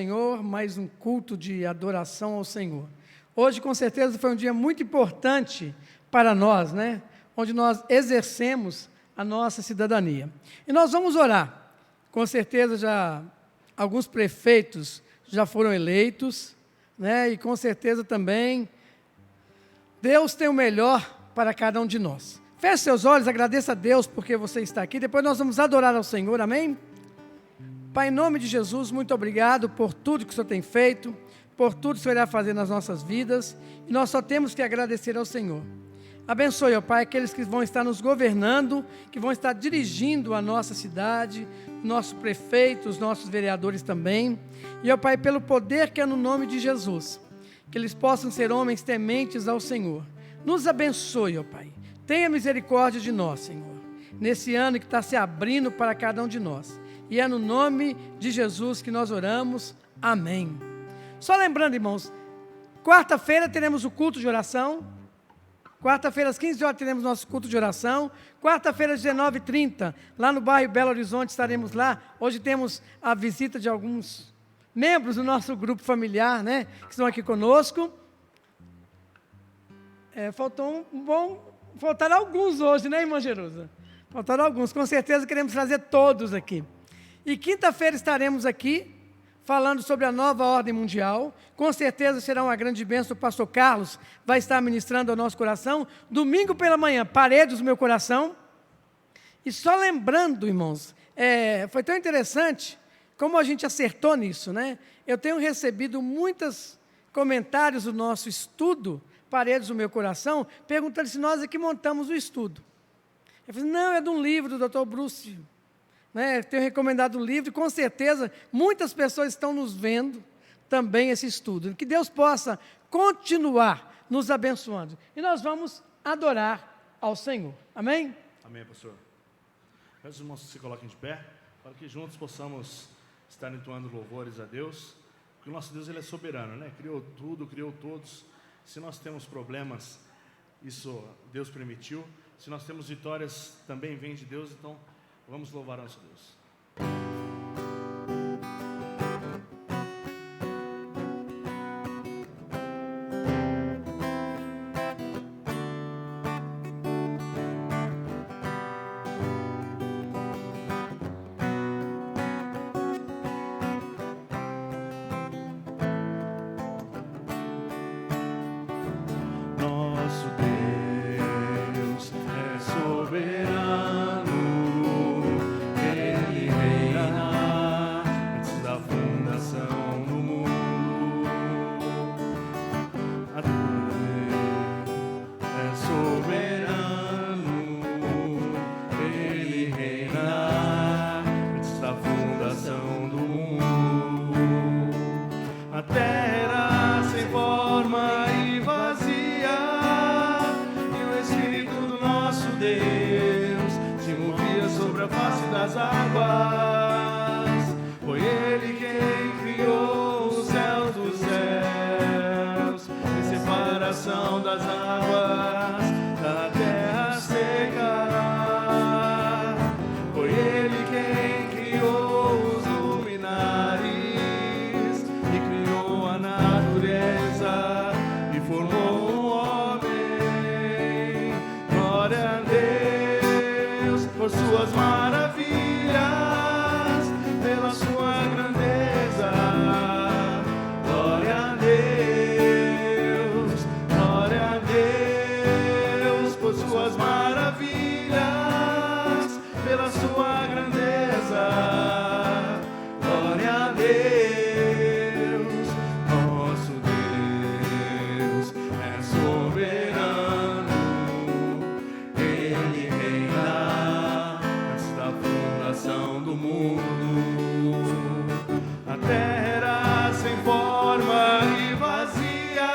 Senhor, mais um culto de adoração ao Senhor. Hoje, com certeza, foi um dia muito importante para nós, né? Onde nós exercemos a nossa cidadania. E nós vamos orar. Com certeza, já alguns prefeitos já foram eleitos, né? E com certeza também Deus tem o melhor para cada um de nós. Feche seus olhos, agradeça a Deus porque você está aqui. Depois nós vamos adorar ao Senhor, amém? Pai, em nome de Jesus, muito obrigado por tudo que o Senhor tem feito, por tudo que o Senhor irá fazer nas nossas vidas, e nós só temos que agradecer ao Senhor. Abençoe, ó Pai, aqueles que vão estar nos governando, que vão estar dirigindo a nossa cidade, nossos prefeitos, nossos vereadores também, e ó Pai, pelo poder que é no nome de Jesus, que eles possam ser homens tementes ao Senhor. Nos abençoe, ó Pai, tenha misericórdia de nós, Senhor, nesse ano que está se abrindo para cada um de nós. E é no nome de Jesus que nós oramos. Amém. Só lembrando, irmãos, quarta-feira teremos o culto de oração. Quarta-feira, às 15 horas, teremos nosso culto de oração. Quarta-feira, às 19h30, lá no bairro Belo Horizonte, estaremos lá. Hoje temos a visita de alguns membros do nosso grupo familiar, né? Que estão aqui conosco. Faltaram alguns hoje, né, irmã Jerusa? Faltaram alguns. Com certeza queremos trazer todos aqui. E quinta-feira estaremos aqui, falando sobre a nova ordem mundial. Com certeza será uma grande bênção. O pastor Carlos vai estar ministrando ao nosso coração. Domingo pela manhã, paredes do meu coração. E só lembrando, irmãos, foi tão interessante como a gente acertou nisso, né? Eu tenho recebido muitos comentários do nosso estudo, paredes do meu coração, perguntando se nós aqui montamos o estudo. Eu falei, não, é de um livro do Dr. Bruce. Né, tenho recomendado o livro e com certeza muitas pessoas estão nos vendo também esse estudo. Que Deus possa continuar nos abençoando. E nós vamos adorar ao Senhor. Amém? Amém, pastor. Peço os irmãos que se coloquem de pé, para que juntos possamos estar entoando louvores a Deus, porque o nosso Deus ele é soberano, né? Criou tudo, criou todos. Se nós temos problemas, isso Deus permitiu. Se nós temos vitórias, também vem de Deus, então vamos louvar a nosso Deus. Nosso Deus é soberano. Ele reina antes da fundação do mundo. A Deus é soberano. Ele reina antes da fundação do mundo. A terra era sem forma e vazia, e o Espírito do nosso Deus se movia sobre a face das águas. Foi Ele quem criou os céus dos céus, em separação das águas da terra seca. Foi Ele quem criou os luminares e criou a natureza e formou um homem. Glória a Deus por suas maravilhas, pela sua grandeza. Glória a Deus por suas maravilhas, pela sua grandeza. Glória a Deus, nosso Deus é soberano. Ele reina antes da fundação do mundo. A terra era sem forma e vazia,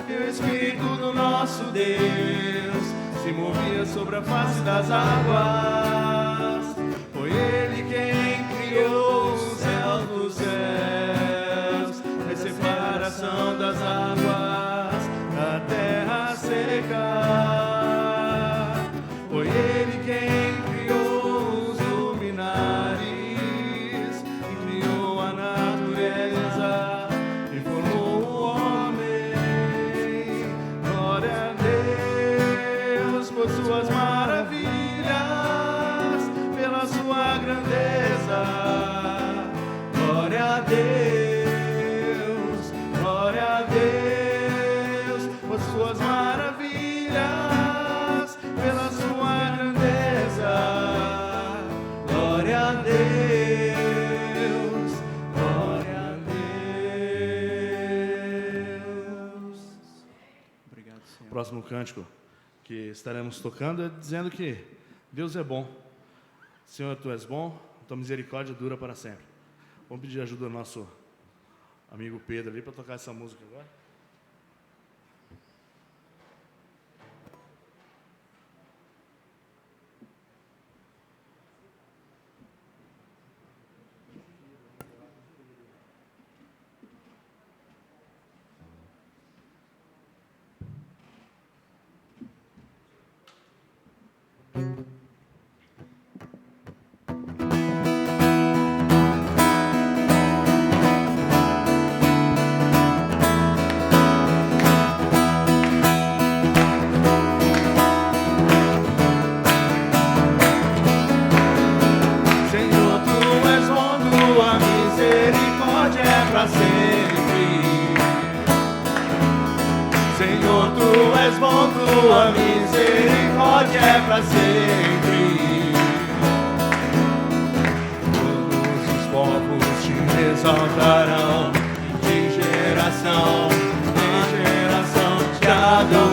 e o Espírito do nosso Deus se movia sobre a face das águas. Foi Ele quem criou os céus dos céus, em separação das águas da terra seca. Foi Ele quem criou os luminares e criou a natureza. maravilhas, pela sua grandeza. Glória a Deus, glória a Deus. Obrigado, Senhor. Próximo cântico que estaremos tocando é dizendo que Deus é bom. Senhor, Tu és bom, Tua misericórdia dura para sempre. Vamos pedir ajuda do nosso amigo Pedro ali para tocar essa música agora. Tua misericórdia é para sempre. Todos os povos te exaltarão, de geração em geração te adorarei.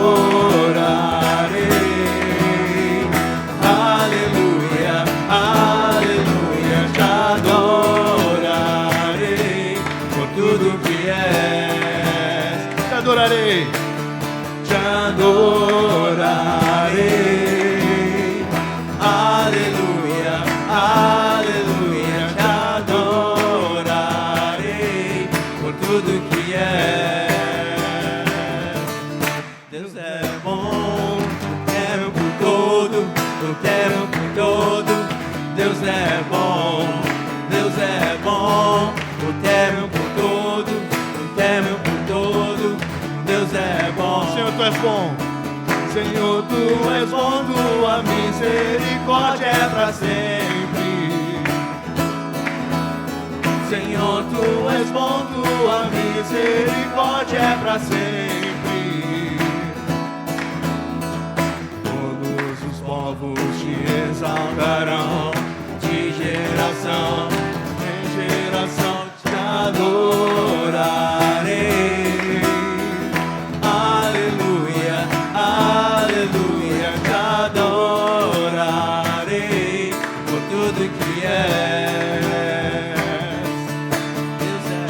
Aleluia, aleluia, te adorarei por tudo que és. Te adorarei. Te adorarei, aleluia, aleluia, te adorarei por tudo que é. Deus é bom o tempo todo, o tempo todo. Deus é bom, Deus é bom o tempo todo, o tempo todo. Deus é bom. Senhor, Tu és bom. Senhor, Tu és bom. Tua misericórdia é para sempre. Senhor, Tu és bom. Tua misericórdia é para sempre. Todos os povos te exaltarão, de geração em geração te adorarei. Aleluia, te adorarei por tudo que és. Deus é,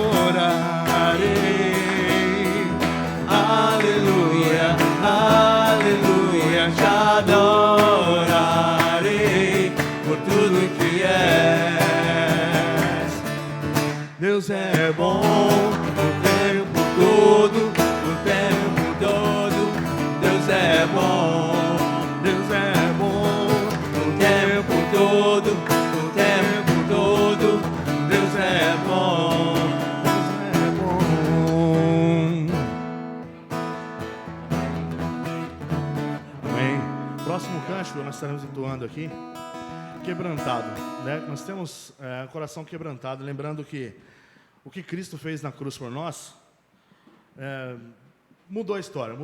adorarei. Aleluia, aleluia, te adorarei por tudo que és. Deus é bom o tempo todo, o tempo todo. Deus é bom, Deus é bom, o tempo todo, o tempo todo. Deus é bom, Deus é bom. Amém. Próximo cântico nós estaremos entoando aqui, quebrantado, né? Nós temos o coração quebrantado, lembrando que o que Cristo fez na cruz por nós mudou a história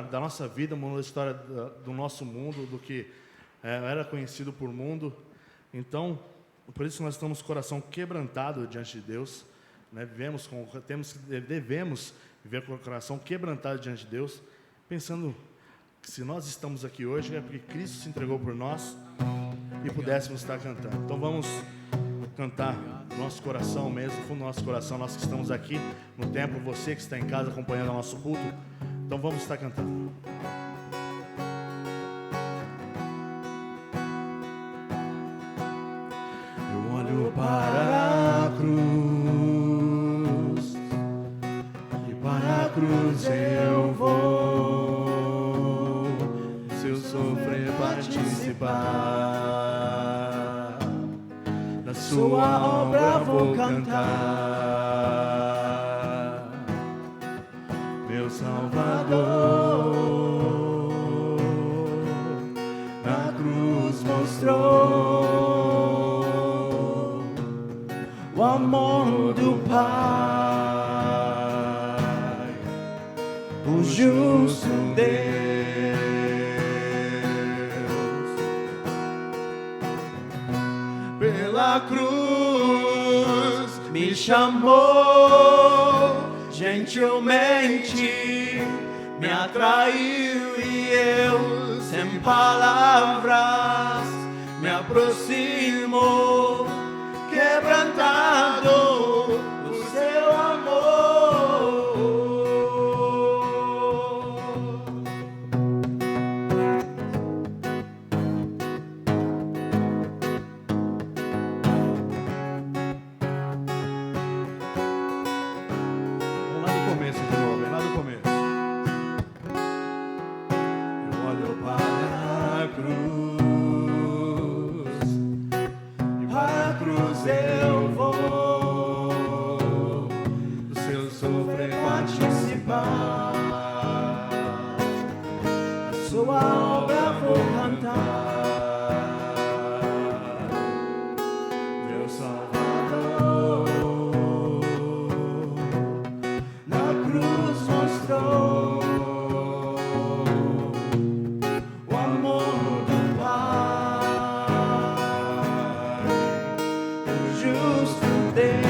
da nossa vida, mudou a história do nosso mundo, do que era conhecido por mundo. Então, por isso nós estamos com o coração quebrantado diante de Deus, né? Devemos viver com o coração quebrantado diante de Deus, pensando que se nós estamos aqui hoje é porque Cristo se entregou por nós e pudéssemos estar cantando. Então vamos cantar do nosso coração mesmo, do fundo do nosso coração, nós que estamos aqui no templo, você que está em casa acompanhando o nosso culto. Então vamos estar cantando. Eu olho para a cruz e para a cruz eu vou. Se eu sofrer, participar da sua obra, vou cantar. Meu Salvador na cruz mostrou o amor do Pai, o justo justo Deus. Pela cruz me chamou, gentilmente me atraiu e eu, sem palavras, me aproximo, quebrantado por seu amor. Vamos lá do começo de novo, lá do começo. Eu olho para a cruz, e para a cruz eu vou, do seu sofrer participar, a sua obra vou cantar, meu Salvador, na cruz mostrou o amor do Pai, o justo Deus.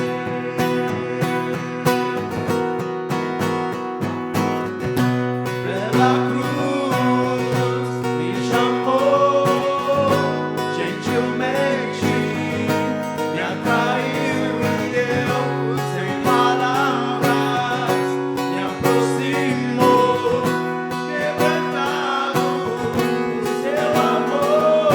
Pela cruz me chamou, gentilmente me atraiu e eu, sem palavras, me aproximo, quebrantado por seu amor.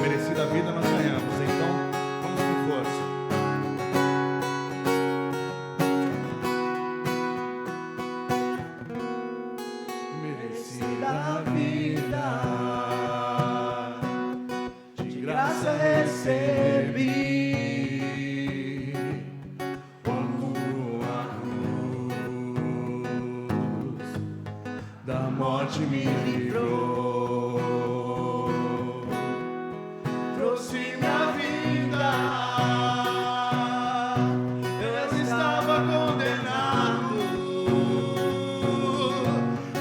Merecida vida nós ganhamos, então vamos com força. Merecida a vida, de graça recebi, quando a cruz da morte me livrou, trouxe minha vida. Eu estava condenado,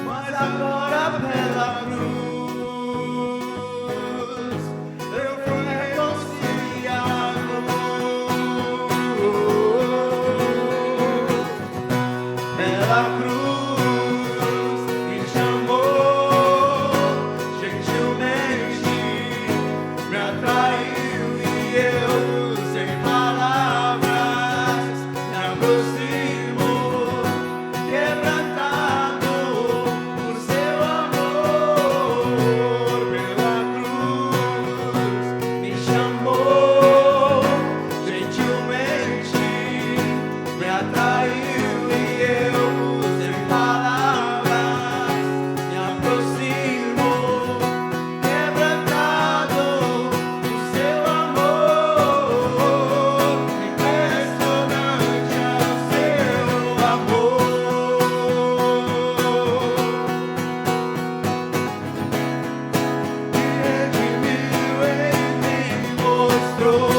mas agora pela cruz eu fui reconciliado. Pela cruz me chamou, gentilmente me atraiu e eu, sem palavras, me aproximo, quebrantado por seu amor. Pela cruz me chamou, gentilmente me atraiu e eu, sem palavras, me aproximo, quebrantado por seu amor. Impressionante é o seu amor. Me redimiu, ele me mostrou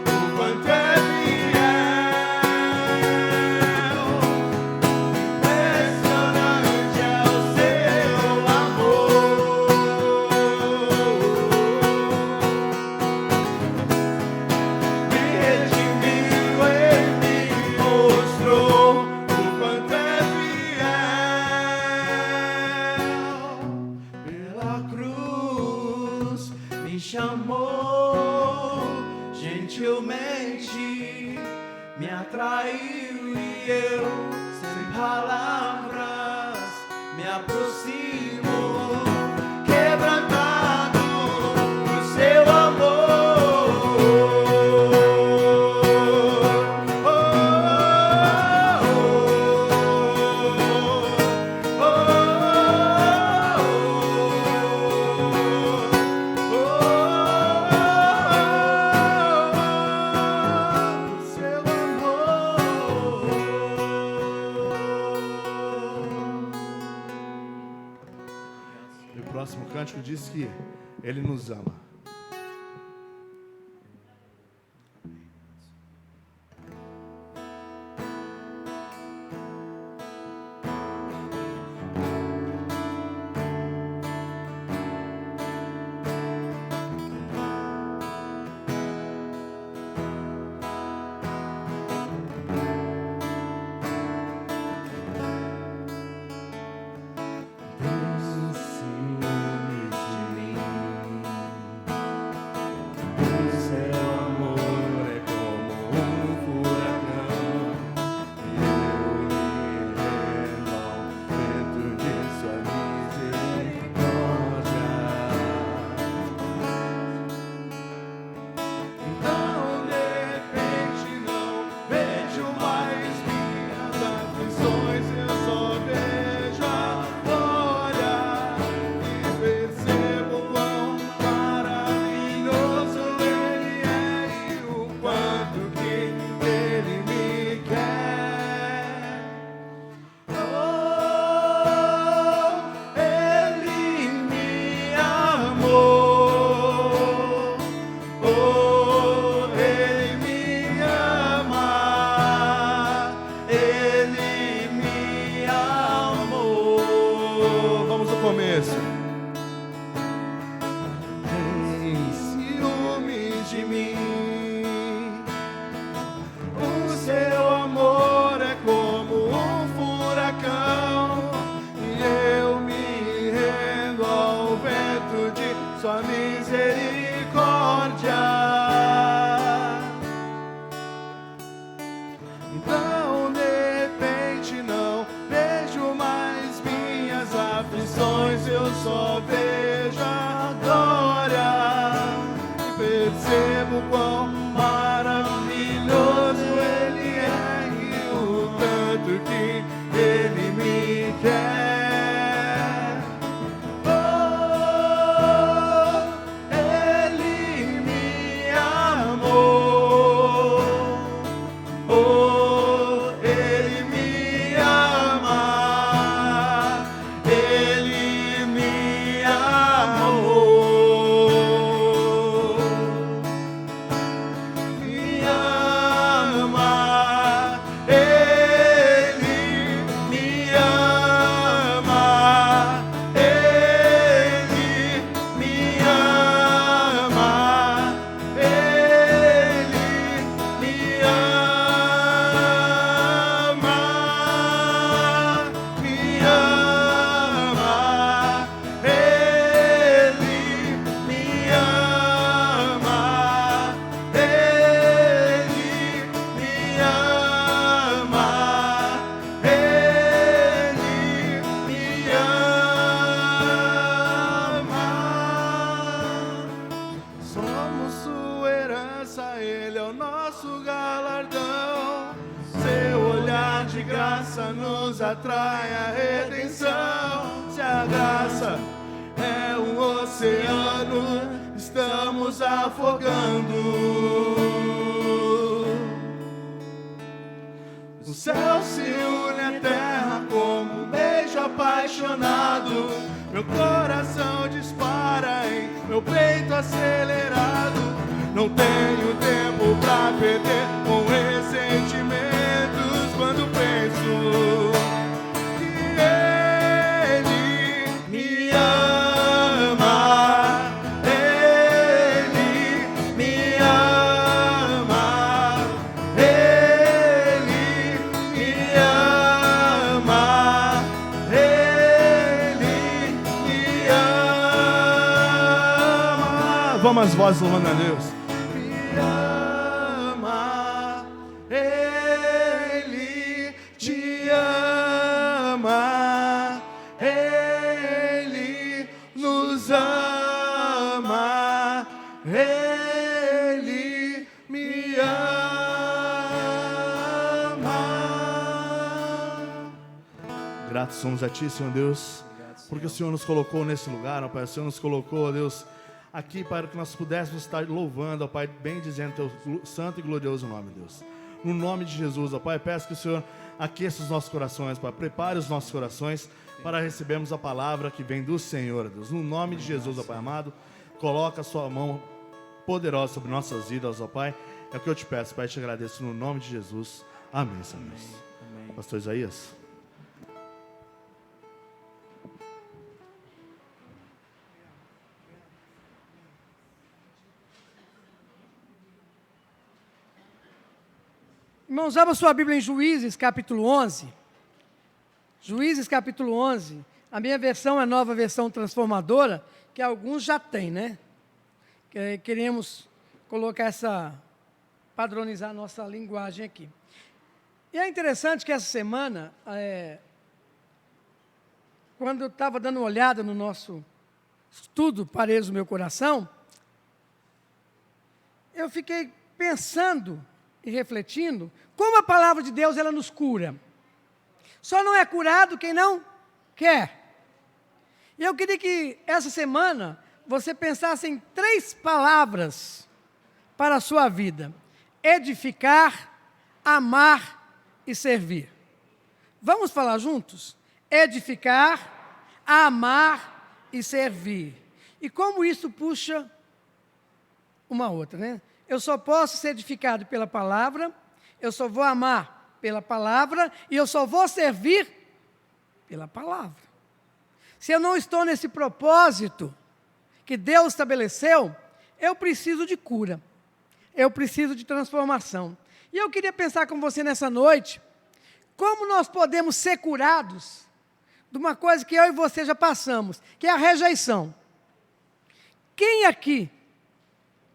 o quanto é fiel. Impressionante é o seu amor. Me redimiu, ele me mostrou o quanto é fiel. Pela cruz me chamou, gentilmente me atraiu e eu, sem palavras, me aproximo, quebrantado por seu amor. Oh, oh, oh, por seu amor. E o próximo cântico diz que Ele nos ama. Ele é o nosso galardão. Seu olhar de graça nos atrai à redenção. Se a graça é um oceano, estamos afogando. O céu se une à terra como um beijo apaixonado. Meu coração dispara em meu peito acelerado. Não tenho tempo pra perder com ressentimentos quando penso que Ele me ama. Ele me ama. Ele me ama. Ele me ama. Vamos as vozes louvando a Deus. Gratos somos a Ti, Senhor Deus, porque o Senhor nos colocou nesse lugar, ó Pai. O Senhor nos colocou, ó Deus, aqui para que nós pudéssemos estar louvando, ó Pai, bendizendo Teu santo e glorioso nome, Deus. No nome de Jesus, ó Pai, peço que o Senhor aqueça os nossos corações, Pai. Prepare os nossos corações para recebermos a palavra que vem do Senhor, Deus. No nome de Jesus, ó Pai amado, coloca a Sua mão poderosa sobre nossas vidas, ó Pai. É o que eu te peço, Pai, te agradeço no nome de Jesus. Amém, Senhor Deus. Amém. Pastor Isaías. Irmãos, abra sua Bíblia em Juízes, capítulo 11. Juízes, capítulo 11. A minha versão é a nova versão transformadora, que alguns já têm, né? Queremos colocar padronizar a nossa linguagem aqui. E é interessante que essa semana, quando eu estava dando uma olhada no nosso estudo, Paredes do Meu Coração, eu fiquei pensando e refletindo como a palavra de Deus ela nos cura. Só não é curado quem não quer. E eu queria que essa semana você pensasse em 3 palavras para a sua vida: edificar, amar e servir. Vamos falar juntos? Edificar, amar e servir. E como isso puxa uma outra, né? Eu só posso ser edificado pela palavra, eu só vou amar pela palavra e eu só vou servir pela palavra. Se eu não estou nesse propósito que Deus estabeleceu, eu preciso de cura, eu preciso de transformação. E eu queria pensar com você nessa noite, como nós podemos ser curados de uma coisa que eu e você já passamos, que é a rejeição. Quem aqui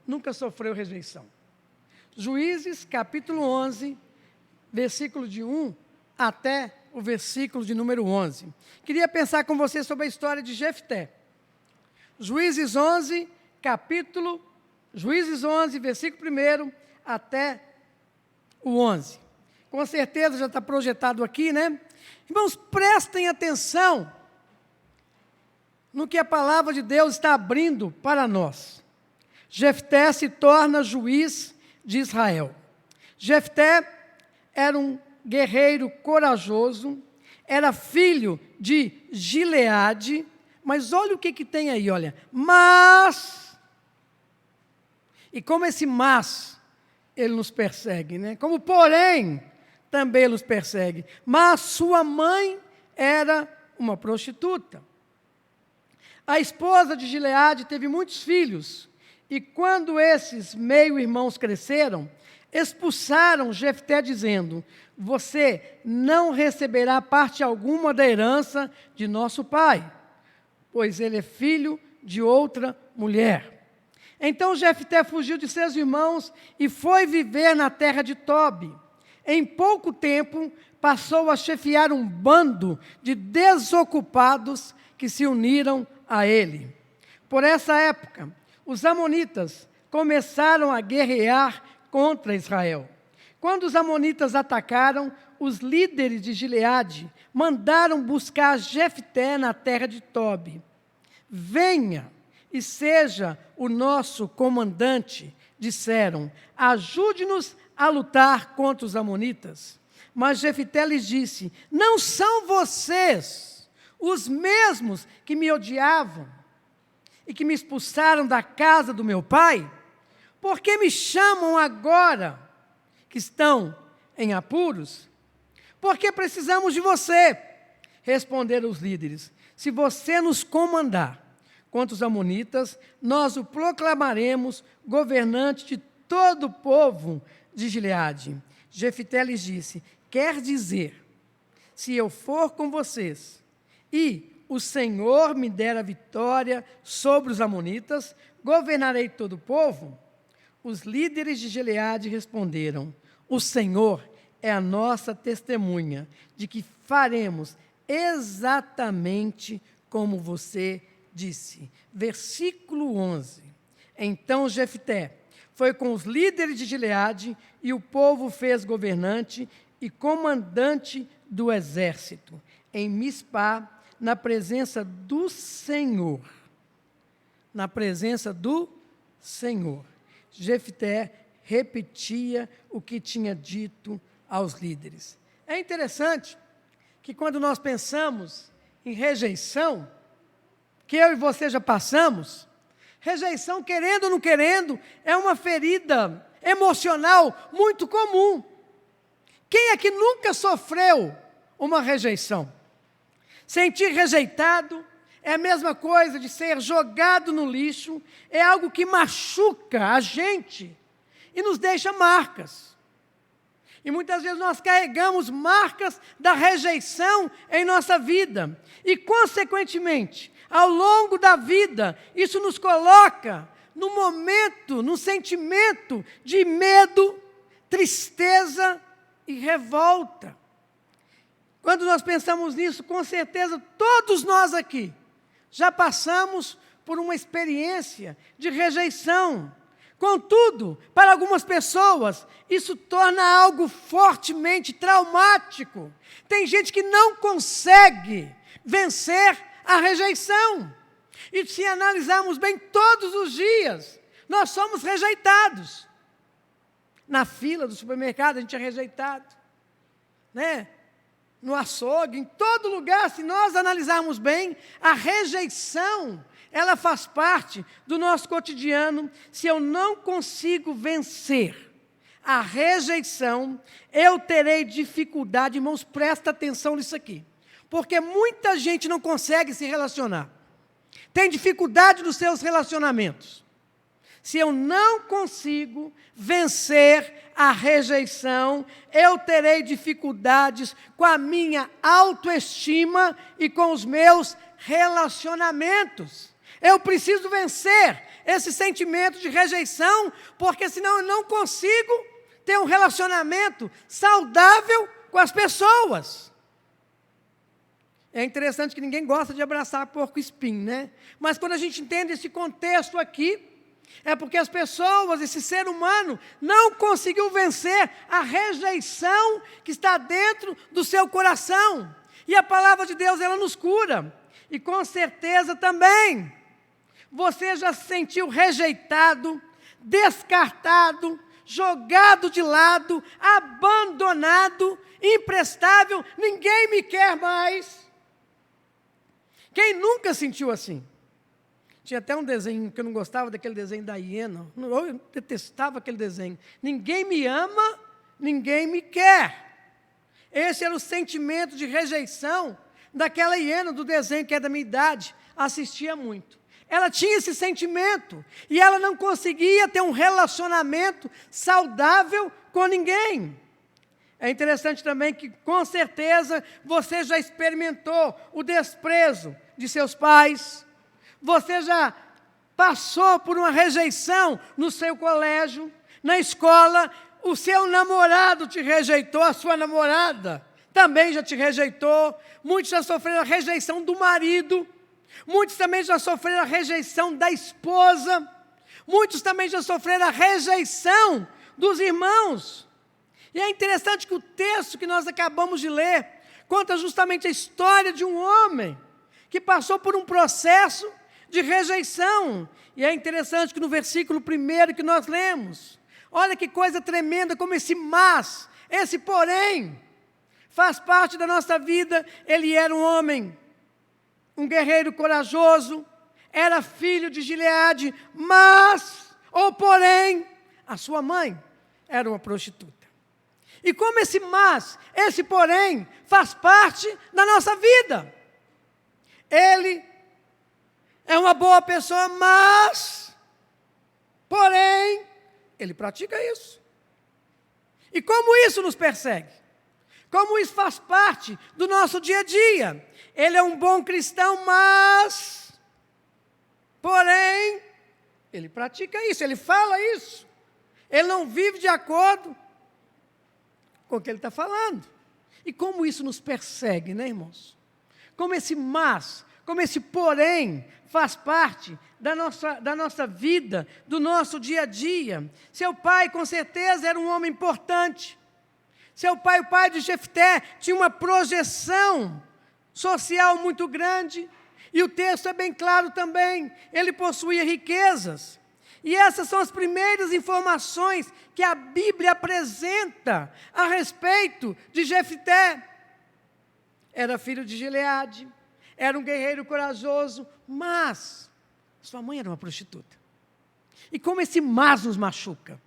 nunca sofreu rejeição? Juízes, capítulo 11, versículo de 1 até o versículo de número 11. Queria pensar com você sobre a história de Jefté. Juízes 11, versículo 1 até o 11. Com certeza já está projetado aqui, né? Irmãos, prestem atenção no que a palavra de Deus está abrindo para nós. Jefté se torna juiz de Israel. Jefté era um guerreiro corajoso, era filho de Gileade, mas olha o que tem aí, olha. Mas, e como esse mas, ele nos persegue, né? Como porém, também nos persegue. Mas sua mãe era uma prostituta. A esposa de Gileade teve muitos filhos, e quando esses meio-irmãos cresceram, expulsaram Jefté dizendo: você não receberá parte alguma da herança de nosso pai, pois ele é filho de outra mulher. Então Jefté fugiu de seus irmãos e foi viver na terra de Tobi. Em pouco tempo, passou a chefiar um bando de desocupados que se uniram a ele. Por essa época, os amonitas começaram a guerrear contra Israel. Quando os amonitas atacaram, os líderes de Gileade mandaram buscar Jefté na terra de Tobi. Venha e seja o nosso comandante, disseram, ajude-nos a lutar contra os amonitas. Mas Jefté lhes disse, não são vocês os mesmos que me odiavam e que me expulsaram da casa do meu pai? Por que me chamam agora que estão em apuros? Porque precisamos de você, responderam os líderes. Se você nos comandar contra os amonitas, nós o proclamaremos governante de todo o povo de Gileade. Jefté lhes disse, quer dizer, se eu for com vocês e o Senhor me der a vitória sobre os amonitas, governarei todo o povo? Os líderes de Gileade responderam, o Senhor é a nossa testemunha de que faremos exatamente como você disse. Versículo 11. Então Jefté foi com os líderes de Gileade e o povo fez governante e comandante do exército em Mispá, na presença do Senhor. Na presença do Senhor. Jefté repetia o que tinha dito aos líderes. É interessante que quando nós pensamos em rejeição, que eu e você já passamos, rejeição, querendo ou não querendo, é uma ferida emocional muito comum. Quem é que nunca sofreu uma rejeição? Sentir rejeitado é a mesma coisa de ser jogado no lixo, é algo que machuca a gente e nos deixa marcas. E muitas vezes nós carregamos marcas da rejeição em nossa vida. E, consequentemente, ao longo da vida, isso nos coloca num momento, num sentimento de medo, tristeza e revolta. Quando nós pensamos nisso, com certeza, todos nós aqui já passamos por uma experiência de rejeição. Contudo, para algumas pessoas, isso torna algo fortemente traumático. Tem gente que não consegue vencer a rejeição. E se analisarmos bem, todos os dias, nós somos rejeitados. Na fila do supermercado, a gente é rejeitado. Né? No açougue, em todo lugar, se nós analisarmos bem, a rejeição, ela faz parte do nosso cotidiano. Se eu não consigo vencer a rejeição, eu terei dificuldade. Irmãos, presta atenção nisso aqui. Porque muita gente não consegue se relacionar. Tem dificuldade nos seus relacionamentos. Se eu não consigo vencer a rejeição, eu terei dificuldades com a minha autoestima e com os meus relacionamentos. Eu preciso vencer esse sentimento de rejeição, porque senão eu não consigo ter um relacionamento saudável com as pessoas. É interessante que ninguém gosta de abraçar porco-espinho, né? Mas quando a gente entende esse contexto aqui, é porque as pessoas, esse ser humano, não conseguiu vencer a rejeição que está dentro do seu coração. E a palavra de Deus, ela nos cura. E com certeza também, você já se sentiu rejeitado, descartado, jogado de lado, abandonado, imprestável, ninguém me quer mais. Quem nunca sentiu assim? Tinha até um desenho que eu não gostava daquele desenho da hiena. Eu detestava aquele desenho. Ninguém me ama, ninguém me quer. Esse era o sentimento de rejeição daquela hiena do desenho que é da minha idade. Assistia muito. Ela tinha esse sentimento e ela não conseguia ter um relacionamento saudável com ninguém. É interessante também que, com certeza, você já experimentou o desprezo de seus pais. Você já passou por uma rejeição no seu colégio, na escola. O seu namorado te rejeitou, a sua namorada também já te rejeitou. Muitos já sofreram a rejeição do marido. Muitos também já sofreram a rejeição da esposa. Muitos também já sofreram a rejeição dos irmãos. E é interessante que o texto que nós acabamos de ler conta justamente a história de um homem que passou por um processo de rejeição. E é interessante que no versículo 1 que nós lemos, olha que coisa tremenda, como esse mas, esse porém, faz parte da nossa vida. Ele era um homem, um guerreiro corajoso, era filho de Gileade, mas, ou porém, a sua mãe era uma prostituta. E como esse mas, esse porém, faz parte da nossa vida. Ele é uma boa pessoa, mas, porém, ele pratica isso. E como isso nos persegue? Como isso faz parte do nosso dia a dia? Ele é um bom cristão, mas, porém, ele pratica isso, ele fala isso. Ele não vive de acordo com o que ele está falando. E como isso nos persegue, né, irmãos? Como esse mas, como esse porém, faz parte da nossa vida, do nosso dia a dia. Seu pai, com certeza, era um homem importante. Seu pai, o pai de Jefté, tinha uma projeção social muito grande. E o texto é bem claro também. Ele possuía riquezas. E essas são as primeiras informações que a Bíblia apresenta a respeito de Jefté. Era filho de Gileade, era um guerreiro corajoso, mas sua mãe era uma prostituta. E como esse mas nos machuca,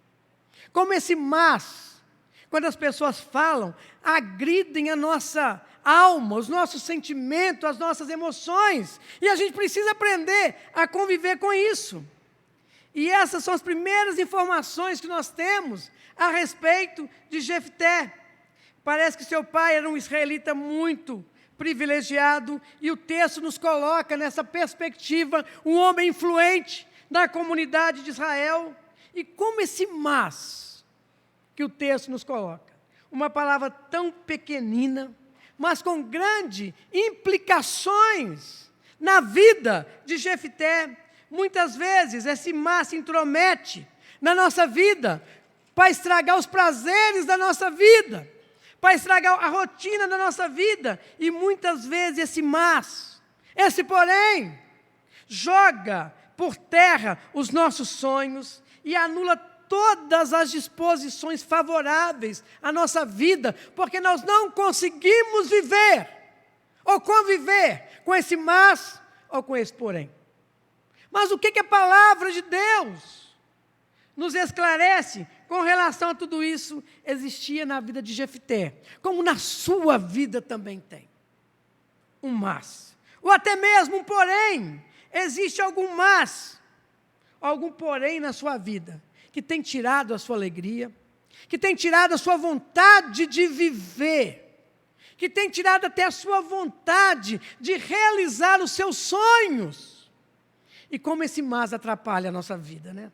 como esse mas, quando as pessoas falam, agridem a nossa alma, os nossos sentimentos, as nossas emoções, e a gente precisa aprender a conviver com isso. E essas são as primeiras informações que nós temos a respeito de Jefté. Parece que seu pai era um israelita muito privilegiado, e o texto nos coloca nessa perspectiva, um homem influente na comunidade de Israel. E como esse mas que o texto nos coloca, uma palavra tão pequenina, mas com grandes implicações na vida de Jefté. Muitas vezes esse mas se intromete na nossa vida para estragar os prazeres da nossa vida, para estragar a rotina da nossa vida. E muitas vezes esse mas, esse porém, joga por terra os nossos sonhos e anula todas as disposições favoráveis à nossa vida, porque nós não conseguimos viver ou conviver com esse mas ou com esse porém. Mas o que a palavra de Deus nos esclarece com relação a tudo isso? Existia na vida de Jefté, como na sua vida também tem, um mas, ou até mesmo um porém. Existe algum mas, algum porém na sua vida, que tem tirado a sua alegria, que tem tirado a sua vontade de viver, que tem tirado até a sua vontade de realizar os seus sonhos. E como esse mas atrapalha a nossa vida, né?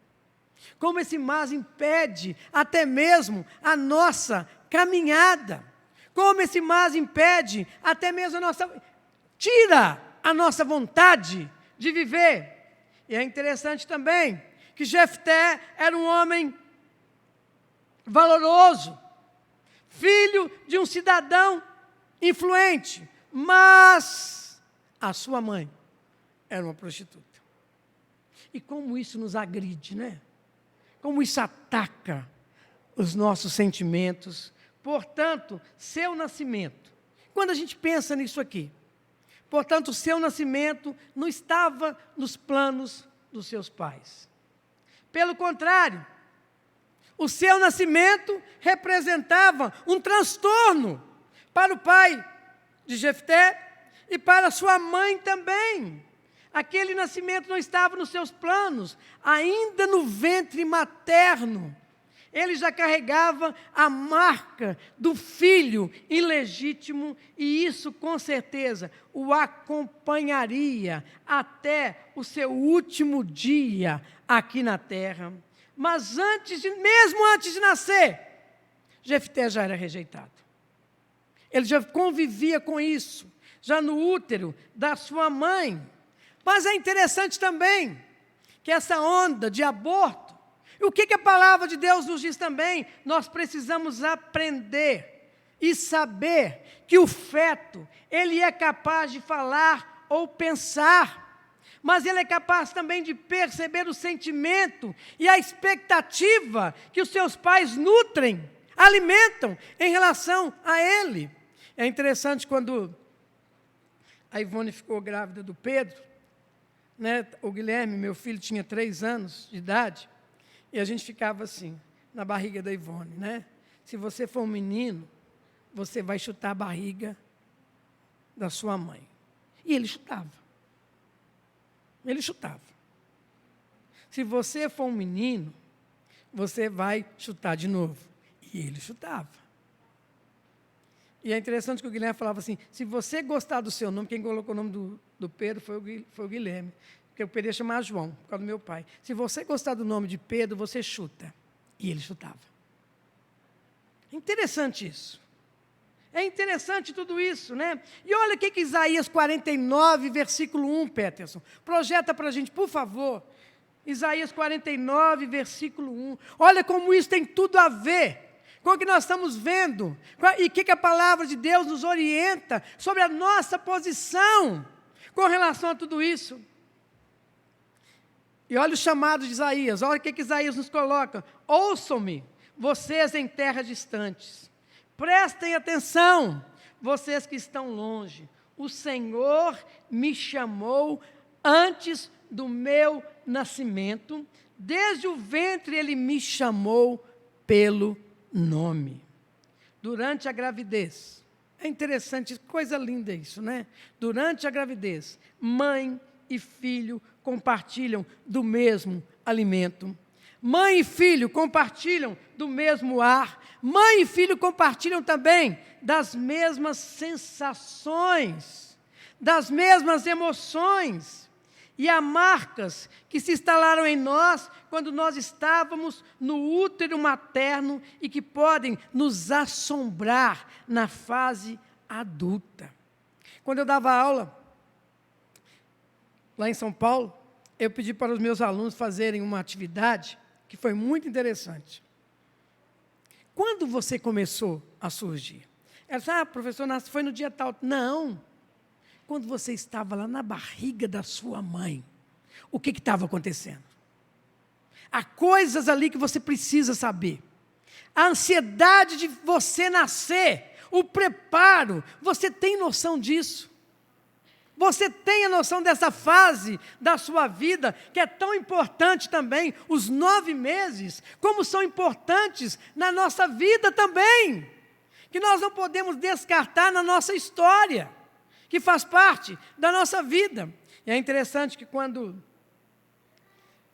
Como esse mas impede até mesmo a nossa caminhada. Como esse mas impede até mesmo tira a nossa vontade de viver. E é interessante também que Jefté era um homem valoroso, filho de um cidadão influente, mas a sua mãe era uma prostituta. E como isso nos agride, né? Como isso ataca os nossos sentimentos. Portanto, seu nascimento, quando a gente pensa nisso aqui, portanto, seu nascimento não estava nos planos dos seus pais. Pelo contrário, o seu nascimento representava um transtorno para o pai de Jefté e para sua mãe também. Aquele nascimento não estava nos seus planos, ainda no ventre materno. Ele já carregava a marca do filho ilegítimo, e isso, com certeza, o acompanharia até o seu último dia aqui na terra. Mas mesmo antes de nascer, Jefté já era rejeitado. Ele já convivia com isso, já no útero da sua mãe. Mas é interessante também que essa onda de aborto E o que a palavra de Deus nos diz também? Nós precisamos aprender e saber que o feto, ele é capaz de falar ou pensar, mas ele é capaz também de perceber o sentimento e a expectativa que os seus pais nutrem, alimentam em relação a ele. É interessante quando a Ivone ficou grávida do Pedro, né? O Guilherme, meu filho, tinha 3 anos de idade, e a gente ficava assim, na barriga da Ivone, né? Se você for um menino, você vai chutar a barriga da sua mãe. E ele chutava. Ele chutava. Se você for um menino, você vai chutar de novo. E ele chutava. E é interessante que o Guilherme falava assim, se você gostar do seu nome, quem colocou o nome do Pedro foi o Guilherme, porque eu poderia chamar João, por causa do meu pai. Se você gostar do nome de Pedro, você chuta. E ele chutava. Interessante isso. É interessante tudo isso, né? E olha o que Isaías 49, versículo 1, Peterson. Projeta para a gente, por favor. Isaías 49, versículo 1. Olha como isso tem tudo a ver com o que nós estamos vendo. E o que a palavra de Deus nos orienta sobre a nossa posição com relação a tudo isso. E olha o chamado de Isaías. Olha o que Isaías nos coloca. Ouçam-me, vocês em terras distantes. Prestem atenção, vocês que estão longe. O Senhor me chamou antes do meu nascimento. Desde o ventre Ele me chamou pelo nome. Durante a gravidez. É interessante, coisa linda isso, né? Durante a gravidez, mãe e filho compartilham do mesmo alimento. Mãe e filho compartilham do mesmo ar. Mãe e filho compartilham também das mesmas sensações, das mesmas emoções. E há marcas que se instalaram em nós quando nós estávamos no útero materno e que podem nos assombrar na fase adulta. Quando eu dava aula lá em São Paulo, eu pedi para os meus alunos fazerem uma atividade que foi muito interessante. Quando você começou a surgir? Ela disse, professor, foi no dia tal. Não. Quando você estava lá na barriga da sua mãe, o que estava acontecendo? Há coisas ali que você precisa saber. A ansiedade de você nascer, o preparo, você tem noção disso? Você tem a noção dessa fase da sua vida, que é tão importante também, os 9 meses, como são importantes na nossa vida também, que nós não podemos descartar na nossa história, que faz parte da nossa vida. E é interessante que quando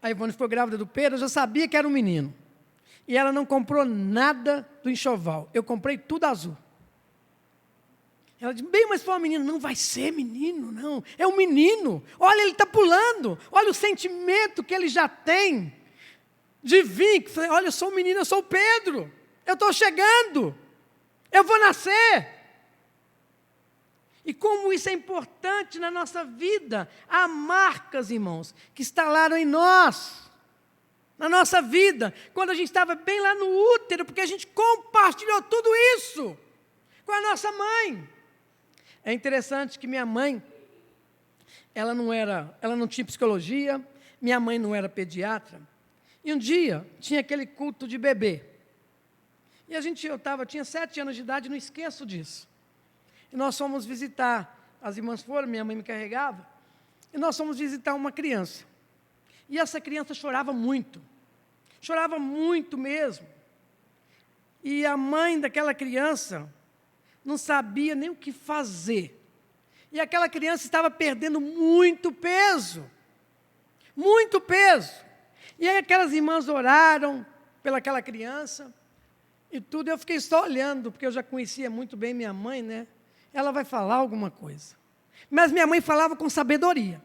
a Ivone ficou grávida do Pedro, eu já sabia que era um menino. E ela não comprou nada do enxoval, eu comprei tudo azul. Ela disse, bem, mas foi um menino. Não vai ser menino, não. É um menino. Olha, ele está pulando. Olha o sentimento que ele já tem de vir. Olha, eu sou um menino, eu sou o Pedro. Eu estou chegando. Eu vou nascer. E como isso é importante na nossa vida. Há marcas, irmãos, que instalaram em nós, na nossa vida, quando a gente estava bem lá no útero, porque a gente compartilhou tudo isso com a nossa mãe. É interessante que minha mãe, ela não tinha psicologia, minha mãe não era pediatra, e um dia tinha aquele culto de bebê. E eu tinha 7 anos de idade, não esqueço disso. E nós fomos visitar, as irmãs foram, minha mãe me carregava, e nós fomos visitar uma criança. E essa criança chorava muito mesmo. E a mãe daquela criança não sabia nem o que fazer. E aquela criança estava perdendo muito peso. Muito peso. E aí aquelas irmãs oraram pelaquela criança e tudo. Eu fiquei só olhando, porque eu já conhecia muito bem minha mãe, né? Ela vai falar alguma coisa. Mas minha mãe falava com sabedoria.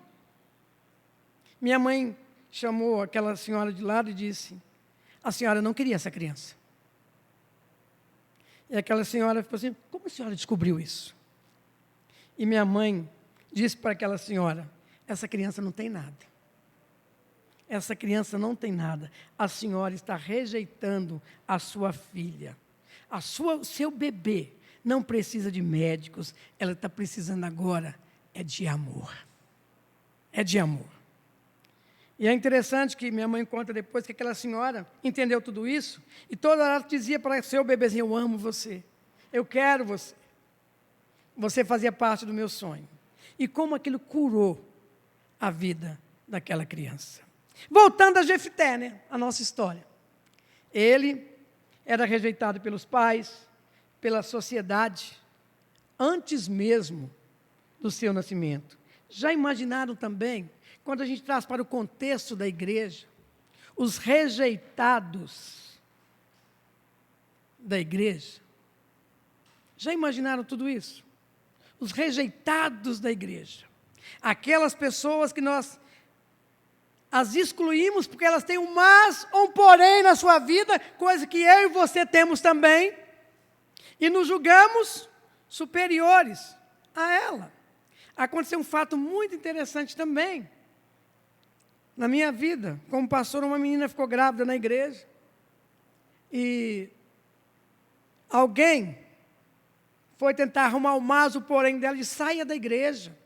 Minha mãe chamou aquela senhora de lado e disse, a senhora não queria essa criança. E aquela senhora ficou assim, como a senhora descobriu isso? E minha mãe disse para aquela senhora, essa criança não tem nada. essa criança não tem nada. A senhora está rejeitando a sua filha. O seu bebê não precisa de médicos, ela está precisando agora de amor. É de amor. E é interessante que minha mãe conta depois que aquela senhora entendeu tudo isso, e toda hora dizia para o seu bebezinho: eu amo você, eu quero você. Você fazia parte do meu sonho. E como aquilo curou a vida daquela criança. Voltando a Jefté, né? A nossa história. Ele era rejeitado pelos pais, pela sociedade, antes mesmo do seu nascimento. Já imaginaram também, quando a gente traz para o contexto da igreja, os rejeitados da igreja? Já imaginaram tudo isso? Os rejeitados da igreja. Aquelas pessoas que nós as excluímos porque elas têm um mas ou um porém na sua vida, coisa que eu e você temos também, e nos julgamos superiores a ela. Aconteceu um fato muito interessante também. Na minha vida, como pastor, uma menina ficou grávida na igreja, e alguém foi tentar arrumar o mas, o porém dela, e saia da igreja,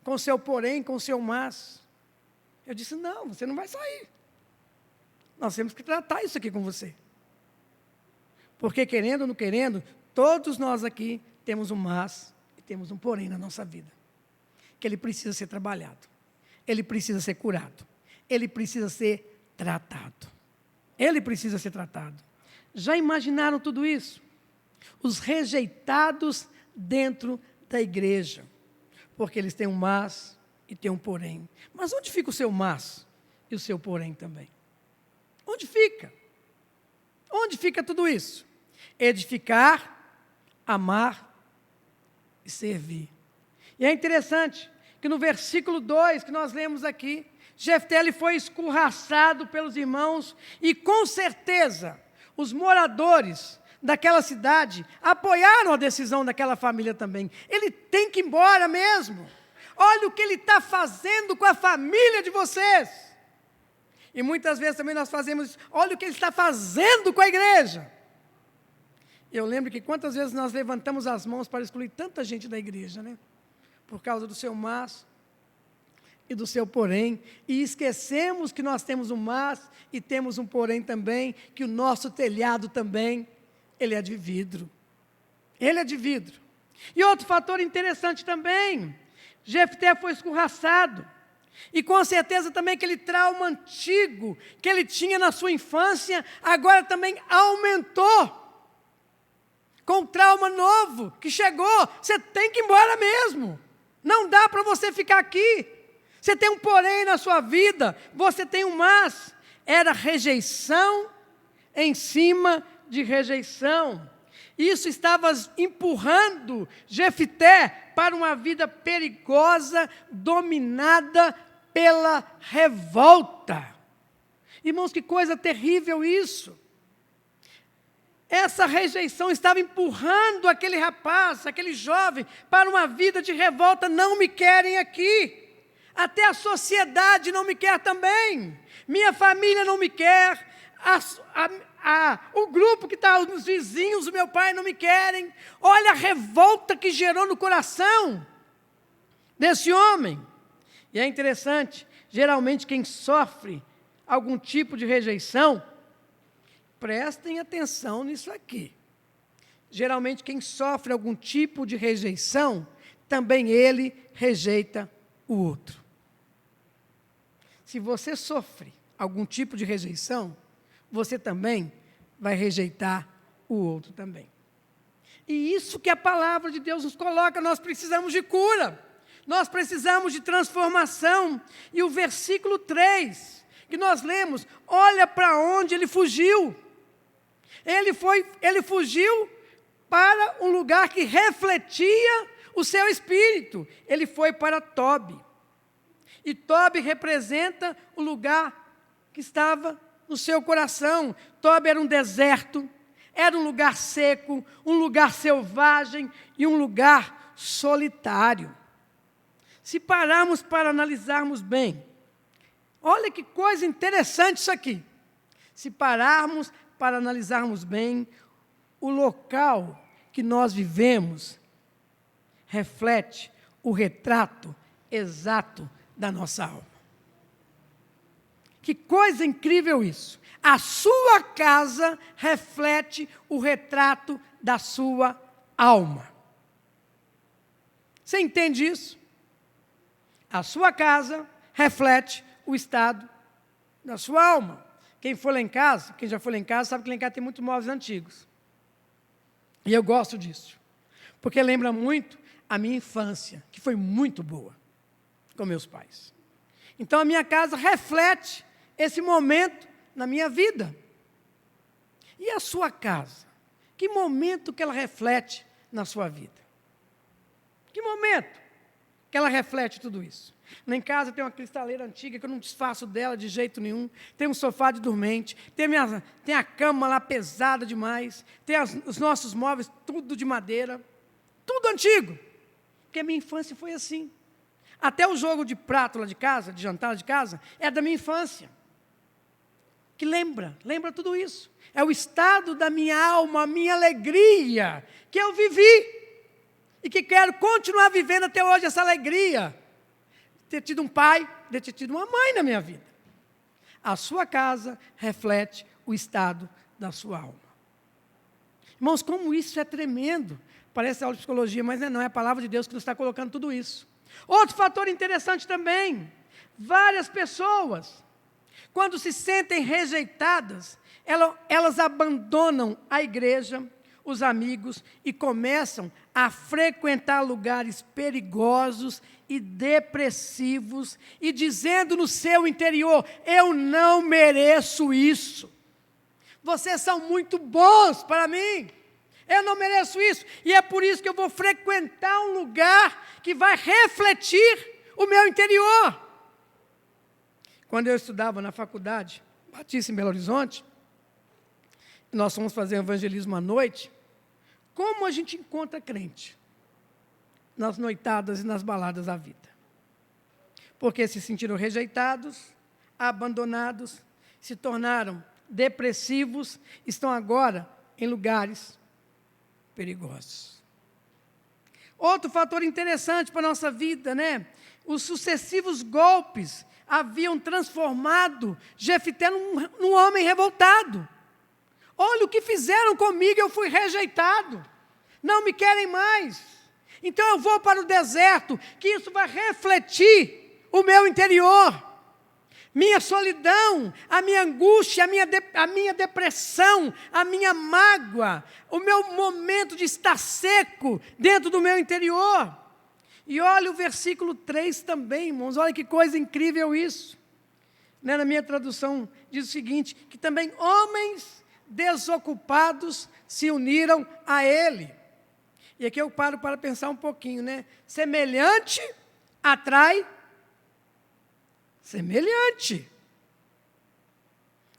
com seu porém, com seu mas. Eu disse: não, você não vai sair. Nós temos que tratar isso aqui com você. Porque querendo ou não querendo, todos nós aqui temos um mas e temos um porém na nossa vida. Que ele precisa ser trabalhado. Ele precisa ser curado. Ele precisa ser tratado. Ele precisa ser tratado. Já imaginaram tudo isso? Os rejeitados dentro da igreja. Porque eles têm um mas e têm um porém. Mas onde fica o seu mas e o seu porém também? Onde fica? Onde fica tudo isso? Edificar, amar e servir. E é interessante que no versículo 2 que nós lemos aqui, Jefté ele foi escorraçado pelos irmãos e com certeza os moradores daquela cidade apoiaram a decisão daquela família também. Ele tem que ir embora mesmo. Olha o que ele está fazendo com a família de vocês. E muitas vezes também nós fazemos isso. Olha o que ele está fazendo com a igreja. Eu lembro que quantas vezes nós levantamos as mãos para excluir tanta gente da igreja, né? Por causa do seu mas e do seu porém. E esquecemos que nós temos um mas e temos um porém também, que o nosso telhado também, ele é de vidro. Ele é de vidro. E outro fator interessante também, Jefté foi escorraçado. E com certeza também aquele trauma antigo que ele tinha na sua infância, agora também aumentou. Com o trauma novo que chegou, você tem que ir embora mesmo. Não dá para você ficar aqui. Você tem um porém na sua vida, você tem um mas. Era rejeição em cima de rejeição. Isso estava empurrando Jefté para uma vida perigosa, dominada pela revolta. Irmãos, que coisa terrível isso. Essa rejeição estava empurrando aquele rapaz, aquele jovem, para uma vida de revolta. Não me querem aqui. Até a sociedade não me quer também. Minha família não me quer. O grupo que está, os vizinhos do meu pai não me querem. Olha a revolta que gerou no coração desse homem. E é interessante, geralmente quem sofre algum tipo de rejeição, prestem atenção nisso aqui. Geralmente quem sofre algum tipo de rejeição, também ele rejeita o outro. Se você sofre algum tipo de rejeição, você também vai rejeitar o outro também. E isso que a palavra de Deus nos coloca, nós precisamos de cura, nós precisamos de transformação. E o versículo 3, que nós lemos, olha para onde ele fugiu. Ele fugiu para um lugar que refletia o seu espírito. Ele foi para Tobi. E Tobi representa o lugar que estava no seu coração. Tobi era um deserto, era um lugar seco, um lugar selvagem e um lugar solitário. Se pararmos para analisarmos bem, olha que coisa interessante isso aqui. Se pararmos para analisarmos bem, o local que nós vivemos reflete o retrato exato da nossa alma. Que coisa incrível isso! A sua casa reflete o retrato da sua alma. Você entende isso? A sua casa reflete o estado da sua alma. Quem for lá em casa, quem já foi lá em casa, sabe que lá em casa tem muitos móveis antigos. E eu gosto disso, porque lembra muito a minha infância, que foi muito boa com meus pais. Então, a minha casa reflete esse momento na minha vida. E a sua casa? Que momento que ela reflete na sua vida? Que momento que ela reflete tudo isso? Lá em casa tem uma cristaleira antiga que eu não desfaço dela de jeito nenhum. Tem um sofá de dormente, tem a cama lá pesada demais, tem os nossos móveis tudo de madeira, tudo antigo. Porque a minha infância foi assim. Até o jogo de prato lá de casa, de jantar lá de casa, é da minha infância. Que lembra tudo isso. É o estado da minha alma, a minha alegria, que eu vivi. E que quero continuar vivendo até hoje essa alegria. Ter tido um pai, de ter tido uma mãe na minha vida. A sua casa reflete o estado da sua alma. Irmãos, como isso é tremendo. Parece aula de psicologia, mas não é a palavra de Deus que nos está colocando tudo isso. Outro fator interessante também. Várias pessoas, quando se sentem rejeitadas, elas abandonam a igreja, os amigos, e começam a frequentar lugares perigosos e depressivos, e dizendo no seu interior: eu não mereço isso. Vocês são muito bons para mim. Eu não mereço isso. E é por isso que eu vou frequentar um lugar que vai refletir o meu interior. Quando eu estudava na faculdade Batista em Belo Horizonte, nós fomos fazer evangelismo à noite. Como a gente encontra crente? Nas noitadas e nas baladas da vida. Porque se sentiram rejeitados, abandonados, se tornaram depressivos, estão agora em lugares perigosos. Outro fator interessante para a nossa vida, né? Os sucessivos golpes haviam transformado Jefté num homem revoltado. Olha o que fizeram comigo, eu fui rejeitado. Não me querem mais. Então eu vou para o deserto, que isso vai refletir o meu interior. Minha solidão, a minha angústia, a minha depressão, a minha mágoa, o meu momento de estar seco dentro do meu interior. E olha o versículo 3 também, irmãos, olha que coisa incrível isso. Né, na minha tradução diz o seguinte, que também homens desocupados se uniram a ele. E aqui eu paro para pensar um pouquinho, né? Semelhante atrai semelhante.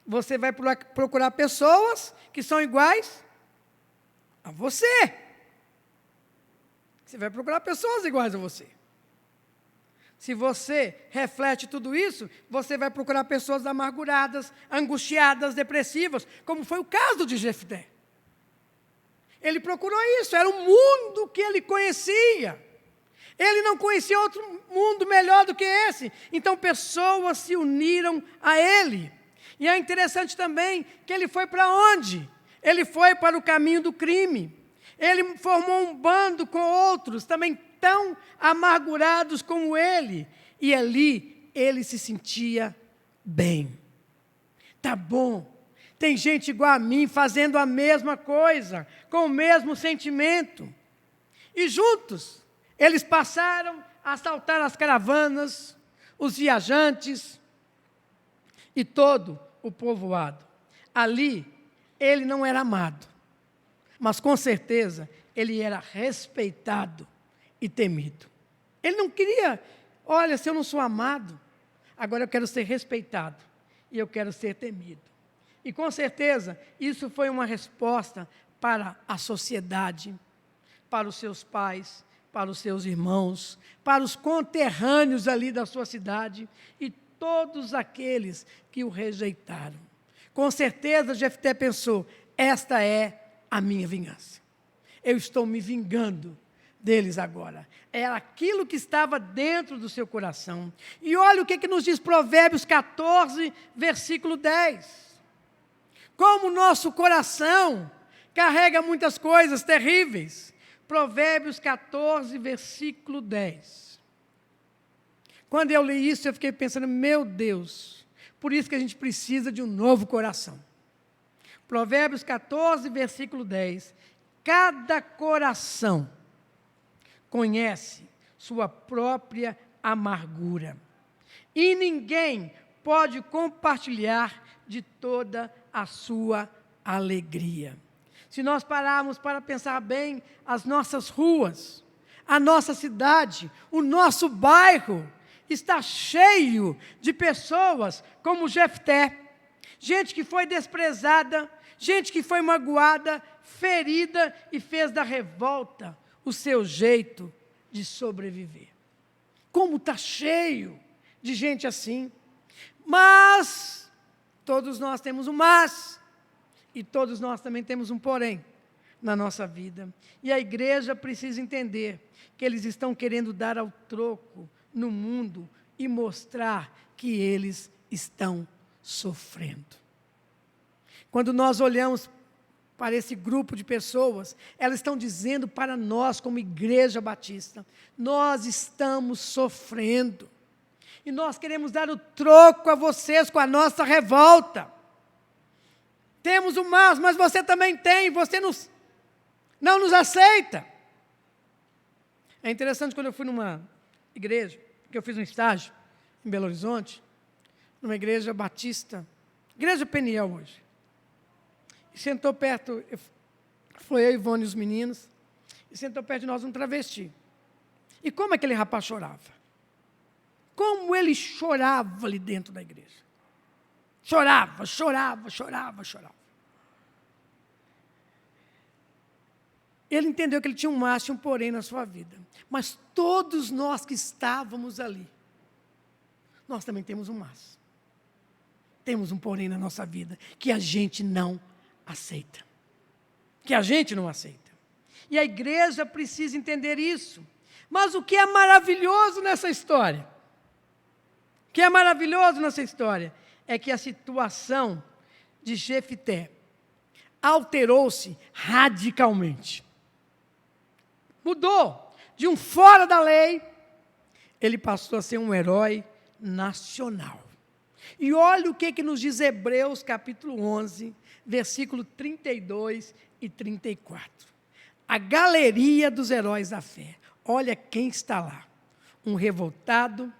Você vai procurar pessoas que são iguais a você. Você vai procurar pessoas iguais a você. Se você reflete tudo isso, você vai procurar pessoas amarguradas, angustiadas, depressivas, como foi o caso de Jefté. Ele procurou isso, era o mundo que ele conhecia. Ele não conhecia outro mundo melhor do que esse. Então, pessoas se uniram a ele. E é interessante também que ele foi para onde? Ele foi para o caminho do crime. Ele formou um bando com outros, também tão amargurados como ele. E ali, ele se sentia bem. Tá bom. Tem gente igual a mim, fazendo a mesma coisa, com o mesmo sentimento. E juntos, eles passaram a assaltar as caravanas, os viajantes e todo o povoado. Ali, ele não era amado, mas com certeza ele era respeitado e temido. Ele não queria, olha, se eu não sou amado, agora eu quero ser respeitado e eu quero ser temido. E com certeza isso foi uma resposta para a sociedade, para os seus pais, para os seus irmãos, para os conterrâneos ali da sua cidade, e todos aqueles que o rejeitaram. Com certeza, Jefté pensou, esta é a minha vingança. Eu estou me vingando deles agora. Era aquilo que estava dentro do seu coração. E olha o que nos diz Provérbios 14, versículo 10. Como o nosso coração carrega muitas coisas terríveis. Provérbios 14, versículo 10. Quando eu li isso, eu fiquei pensando, meu Deus, por isso que a gente precisa de um novo coração. Provérbios 14, versículo 10. Cada coração conhece sua própria amargura, e ninguém pode compartilhar de toda a sua alegria. Se nós pararmos para pensar bem, as nossas ruas, a nossa cidade, o nosso bairro, está cheio de pessoas como Jefté, gente que foi desprezada, gente que foi magoada, ferida e fez da revolta o seu jeito de sobreviver. Como está cheio de gente assim. Mas, todos nós temos um mas, e todos nós também temos um porém na nossa vida. E a igreja precisa entender que eles estão querendo dar ao troco no mundo e mostrar que eles estão sofrendo. Quando nós olhamos para esse grupo de pessoas, elas estão dizendo para nós, como Igreja Batista, nós estamos sofrendo. E nós queremos dar o troco a vocês com a nossa revolta. Temos o mas você também tem, você não nos aceita. É interessante, quando eu fui numa igreja, que eu fiz um estágio em Belo Horizonte, numa igreja batista, igreja Peniel hoje. E sentou perto, foi eu, Ivone e os meninos, e sentou perto de nós um travesti. E como aquele rapaz chorava? Como ele chorava ali dentro da igreja. Chorava. Ele entendeu que ele tinha um mas e um porém na sua vida. Mas todos nós que estávamos ali, nós também temos um mas. Temos um porém na nossa vida, que a gente não aceita. E a igreja precisa entender isso. Mas o que é maravilhoso nessa história? É que a situação de Jefté alterou-se radicalmente. Mudou. De um fora da lei, ele passou a ser um herói nacional. E olha o que nos diz Hebreus capítulo 11, versículo 32 e 34. A galeria dos heróis da fé. Olha quem está lá. Um revoltado,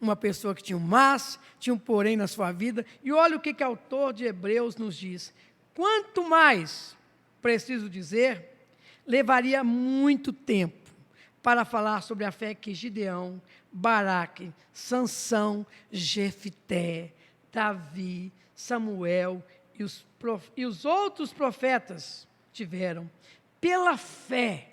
uma pessoa que tinha um mas, tinha um porém na sua vida. E olha o que o autor de Hebreus nos diz. Quanto mais, preciso dizer, levaria muito tempo para falar sobre a fé que Gideão, Baraque, Sansão, Jefté, Davi, Samuel e os outros profetas tiveram. Pela fé,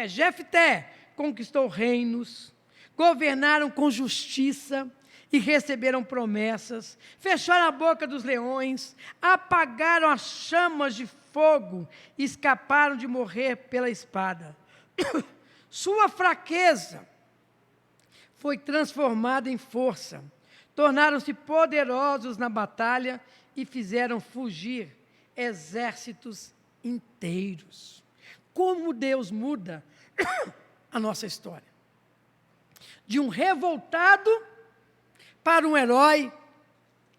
Jefté conquistou reinos, governaram com justiça e receberam promessas, fecharam a boca dos leões, apagaram as chamas de fogo e escaparam de morrer pela espada. Sua fraqueza foi transformada em força, tornaram-se poderosos na batalha e fizeram fugir exércitos inteiros. Como Deus muda a nossa história. De um revoltado para um herói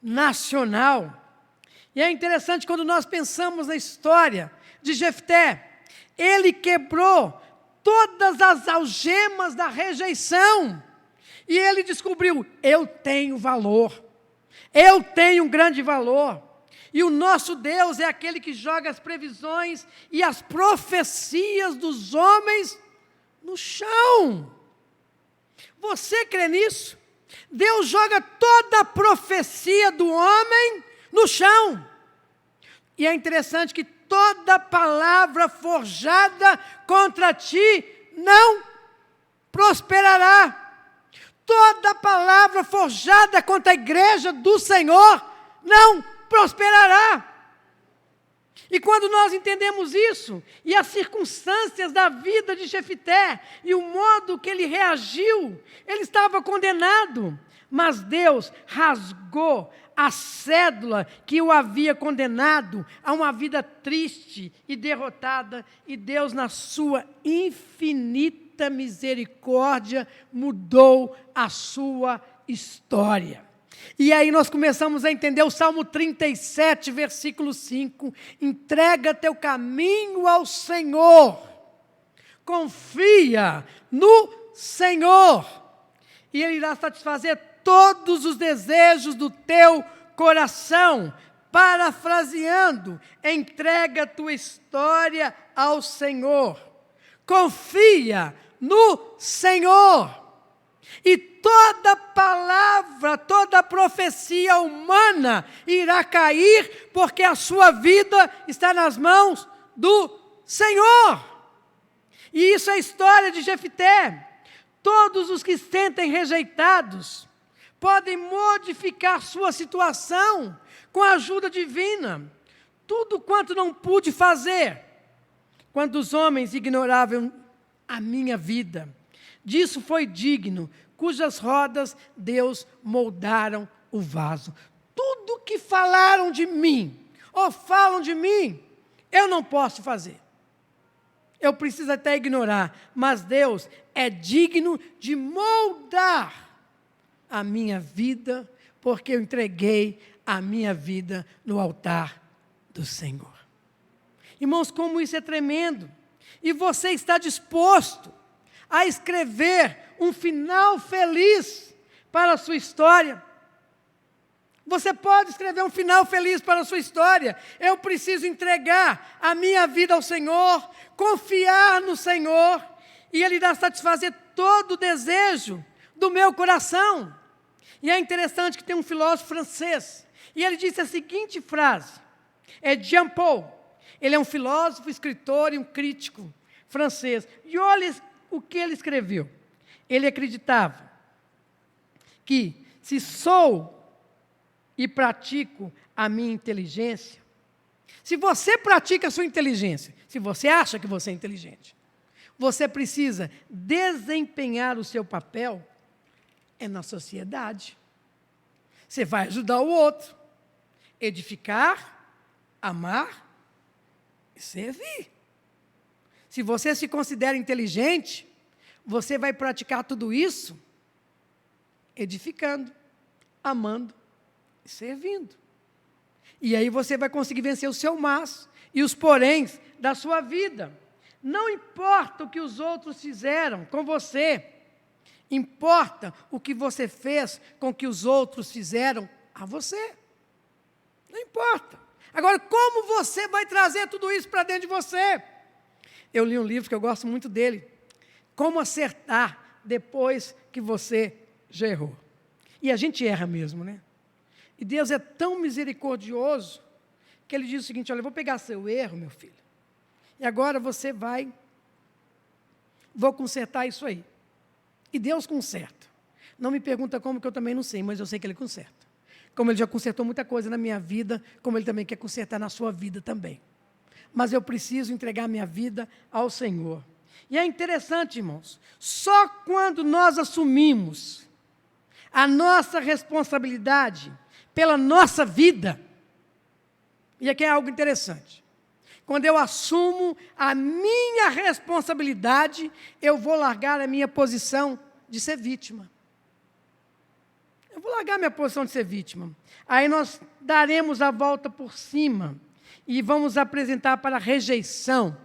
nacional. E é interessante quando nós pensamos na história de Jefté. Ele quebrou todas as algemas da rejeição. E ele descobriu, eu tenho valor. Eu tenho um grande valor. E o nosso Deus é aquele que joga as previsões e as profecias dos homens no chão. Você crê nisso? Deus joga toda a profecia do homem no chão. E é interessante que toda palavra forjada contra ti não prosperará. toda palavra forjada contra a igreja do Senhor não prosperará. E quando nós entendemos isso, e as circunstâncias da vida de Jefité, e o modo que ele reagiu, ele estava condenado, mas Deus rasgou a cédula que o havia condenado a uma vida triste e derrotada, e Deus, na sua infinita misericórdia, mudou a sua história. E aí nós começamos a entender o Salmo 37, versículo 5. Entrega teu caminho ao Senhor. Confia no Senhor. E Ele irá satisfazer todos os desejos do teu coração. Parafraseando, entrega tua história ao Senhor. Confia no Senhor. E toda palavra, toda profecia humana irá cair, porque a sua vida está nas mãos do Senhor. E isso é a história de Jefité. Todos os que se sentem rejeitados podem modificar sua situação com a ajuda divina. Tudo quanto não pude fazer, quando os homens ignoravam a minha vida, disso foi digno, cujas rodas Deus moldaram o vaso. Tudo que falaram de mim, ou falam de mim, eu não posso fazer. Eu preciso até ignorar, mas Deus é digno de moldar a minha vida, porque eu entreguei a minha vida no altar do Senhor. Irmãos, como isso é tremendo! E você está disposto a escrever um final feliz para a sua história? Você pode escrever um final feliz para a sua história. Eu preciso entregar a minha vida ao Senhor, confiar no Senhor, e Ele irá satisfazer todo o desejo do meu coração. E é interessante que tem um filósofo francês, e ele disse a seguinte frase, é Jean Paul. Ele é um filósofo, escritor e um crítico francês. E olha o que ele escreveu. Ele acreditava que se sou e pratico a minha inteligência, se você pratica a sua inteligência, se você acha que você é inteligente, você precisa desempenhar o seu papel na sociedade. Você vai ajudar o outro, edificar, amar e servir. Se você se considera inteligente, você vai praticar tudo isso edificando, amando e servindo. E aí você vai conseguir vencer o seu mas e os poréns da sua vida. Não importa o que os outros fizeram com você, importa o que você fez com o que os outros fizeram a você. Não importa. Agora, como você vai trazer tudo isso para dentro de você? Eu li um livro que eu gosto muito dele, Como Acertar Depois que Você Já Errou. E a gente erra mesmo, né? E Deus é tão misericordioso que Ele diz o seguinte, olha, eu vou pegar seu erro, meu filho, e agora você vou consertar isso aí. E Deus conserta. Não me pergunta como, que eu também não sei, mas eu sei que Ele conserta. Como Ele já consertou muita coisa na minha vida, como Ele também quer consertar na sua vida também. Mas eu preciso entregar minha vida ao Senhor. E é interessante, irmãos, só quando nós assumimos a nossa responsabilidade pela nossa vida, e aqui é algo interessante, quando eu assumo a minha responsabilidade, eu vou largar a minha posição de ser vítima. Eu vou largar a minha posição de ser vítima. Aí nós daremos a volta por cima e vamos apresentar para a rejeição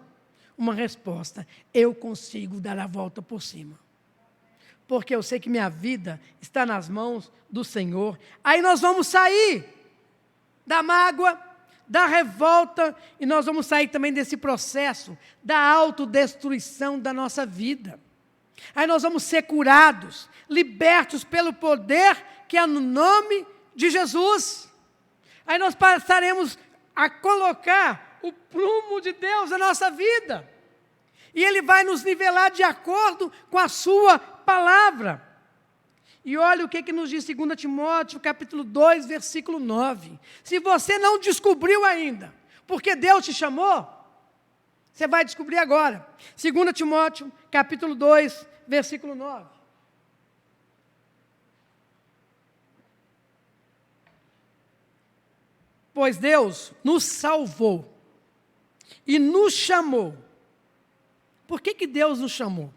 uma resposta. Eu consigo dar a volta por cima, porque eu sei que minha vida está nas mãos do Senhor. Aí nós vamos sair da mágoa, da revolta, e nós vamos sair também desse processo da autodestruição da nossa vida. Aí nós vamos ser curados, libertos pelo poder que é no nome de Jesus. Aí nós passaremos a colocar o prumo de Deus na nossa vida. E Ele vai nos nivelar de acordo com a sua palavra. E olha o que nos diz 2 Timóteo, capítulo 2, versículo 9. Se você não descobriu ainda, porque Deus te chamou, você vai descobrir agora. 2 Timóteo, capítulo 2, versículo 9. Pois Deus nos salvou e nos chamou. Por que Deus nos chamou?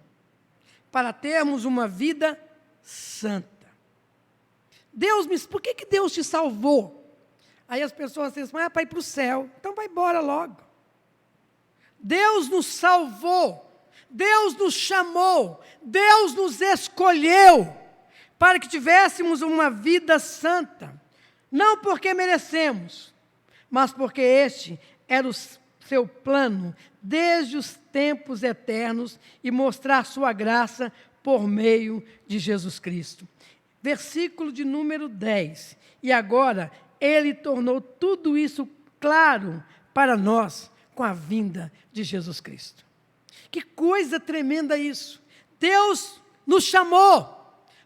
Para termos uma vida santa. Por que Deus te salvou? Aí as pessoas dizem, para ir para o céu, então vai embora logo. Deus nos salvou, Deus nos chamou, Deus nos escolheu para que tivéssemos uma vida santa. Não porque merecemos, mas porque este era o seu plano desde os tempos eternos e mostrar sua graça por meio de Jesus Cristo. Versículo de número 10. E agora, Ele tornou tudo isso claro para nós com a vinda de Jesus Cristo. Que coisa tremenda isso! Deus nos chamou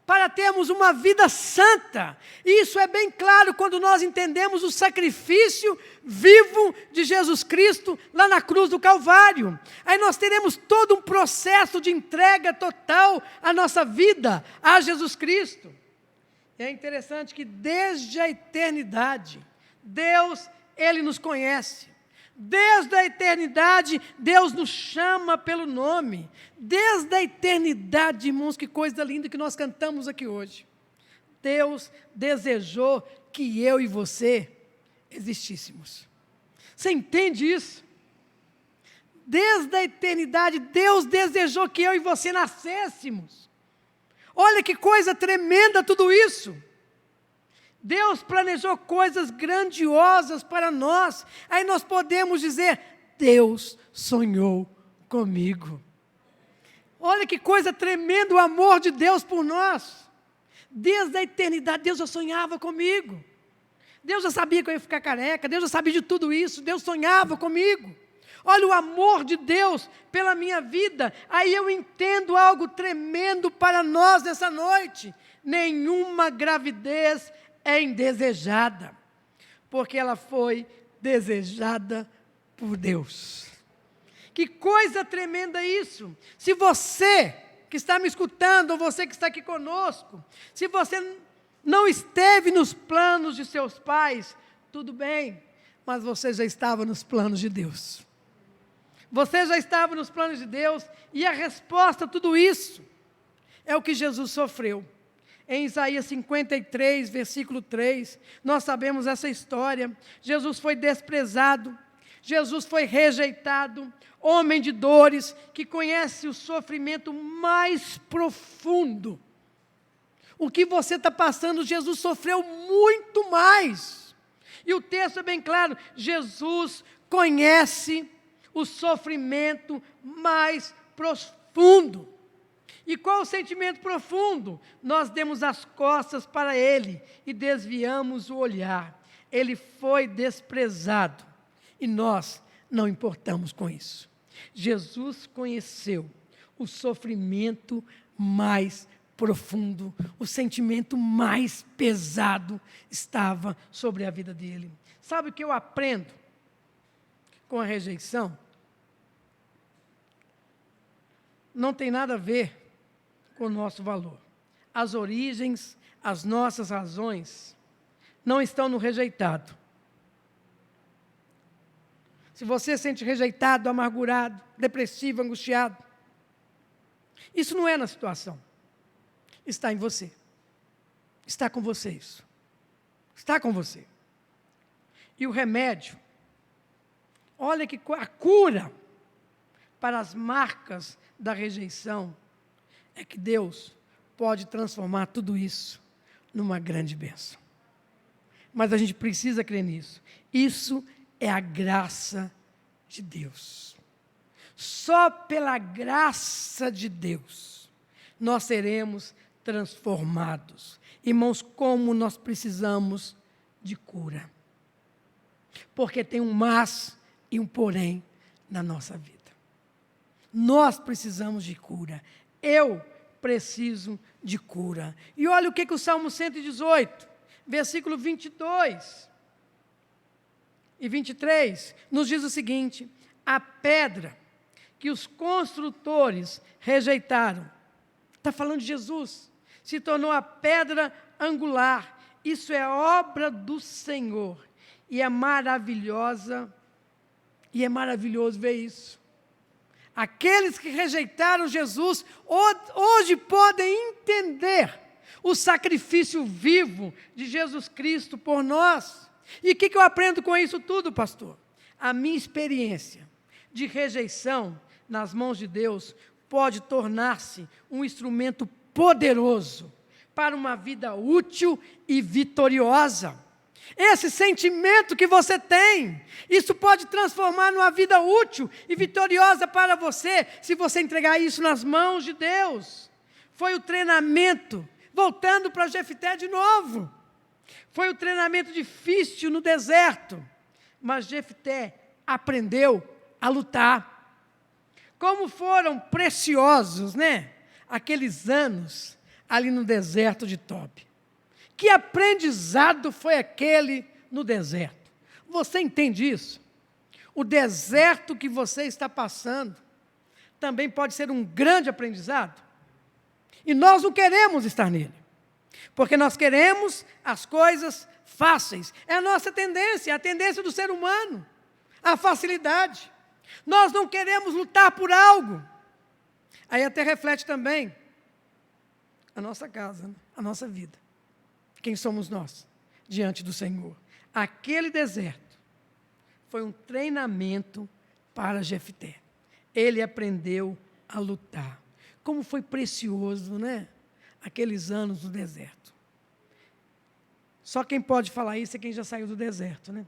para termos uma vida santa. E isso é bem claro quando nós entendemos o sacrifício vivo de Jesus Cristo lá na cruz do Calvário. Aí nós teremos todo um processo de entrega total à nossa vida, a Jesus Cristo. E é interessante que desde a eternidade, Deus, Ele nos conhece. Desde a eternidade, Deus nos chama pelo nome. Desde a eternidade, irmãos, que coisa linda que nós cantamos aqui hoje. Deus desejou que eu e você existíssemos. Você entende isso? Desde a eternidade, Deus desejou que eu e você nascêssemos. Olha que coisa tremenda tudo isso. Deus planejou coisas grandiosas para nós. Aí nós podemos dizer, Deus sonhou comigo. Olha que coisa tremenda o amor de Deus por nós. Desde a eternidade, Deus já sonhava comigo. Deus já sabia que eu ia ficar careca, Deus já sabia de tudo isso, Deus sonhava comigo. Olha o amor de Deus pela minha vida. Aí eu entendo algo tremendo para nós nessa noite. Nenhuma gravidez é indesejada, porque ela foi desejada por Deus. Que coisa tremenda isso! Se você que está me escutando, ou você que está aqui conosco, se você não esteve nos planos de seus pais, tudo bem, mas você já estava nos planos de Deus. Você já estava nos planos de Deus, e a resposta a tudo isso é o que Jesus sofreu. Em Isaías 53, versículo 3, nós sabemos essa história. Jesus foi desprezado, Jesus foi rejeitado, homem de dores, que conhece o sofrimento mais profundo. O que você está passando, Jesus sofreu muito mais. E o texto é bem claro, Jesus conhece o sofrimento mais profundo. E qual o sentimento profundo? Nós demos as costas para Ele e desviamos o olhar. Ele foi desprezado e nós não importamos com isso. Jesus conheceu o sofrimento mais profundo, o sentimento mais pesado estava sobre a vida dele. Sabe o que eu aprendo com a rejeição? Não tem nada a ver com o nosso valor. As origens, as nossas razões, não estão no rejeitado. Se você se sente rejeitado, amargurado, depressivo, angustiado, isso não é na situação. Está em você. Está com você isso. Está com você. E o remédio, olha que a cura para as marcas da rejeição, é que Deus pode transformar tudo isso numa grande bênção. Mas a gente precisa crer nisso. Isso é a graça de Deus. Só pela graça de Deus nós seremos transformados. Irmãos, como nós precisamos de cura. Porque tem um mas e um porém na nossa vida. Nós precisamos de cura. Eu preciso de cura. E olha o que o Salmo 118, versículo 22 e 23, nos diz o seguinte: a pedra que os construtores rejeitaram, está falando de Jesus, se tornou a pedra angular. Isso é obra do Senhor. E é maravilhoso ver isso. Aqueles que rejeitaram Jesus, hoje podem entender o sacrifício vivo de Jesus Cristo por nós. E o que eu aprendo com isso tudo, pastor? A minha experiência de rejeição nas mãos de Deus pode tornar-se um instrumento poderoso para uma vida útil e vitoriosa. Esse sentimento que você tem, isso pode transformar numa vida útil e vitoriosa para você, se você entregar isso nas mãos de Deus. Foi o treinamento, voltando para Jefté de novo, foi o treinamento difícil no deserto, mas Jefté aprendeu a lutar. Como foram preciosos, né? Aqueles anos ali no deserto de Tob. Que aprendizado foi aquele no deserto? Você entende isso? O deserto que você está passando também pode ser um grande aprendizado. E nós não queremos estar nele, porque nós queremos as coisas fáceis. É a nossa tendência, a tendência do ser humano, a facilidade. Nós não queremos lutar por algo. Aí até reflete também a nossa casa, a nossa vida. Quem somos nós diante do Senhor? Aquele deserto foi um treinamento para Jefté. Ele aprendeu a lutar. Como foi precioso, né? Aqueles anos no deserto. Só quem pode falar isso é quem já saiu do deserto, né?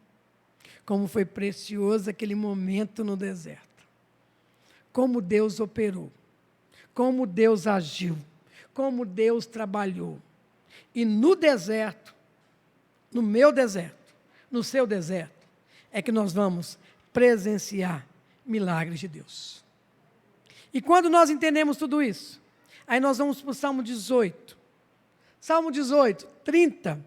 Como foi precioso aquele momento no deserto. Como Deus operou. Como Deus agiu. Como Deus trabalhou. E no deserto, no meu deserto, no seu deserto, é que nós vamos presenciar milagres de Deus. E quando nós entendemos tudo isso, aí nós vamos para o Salmo 18. Salmo 18, 30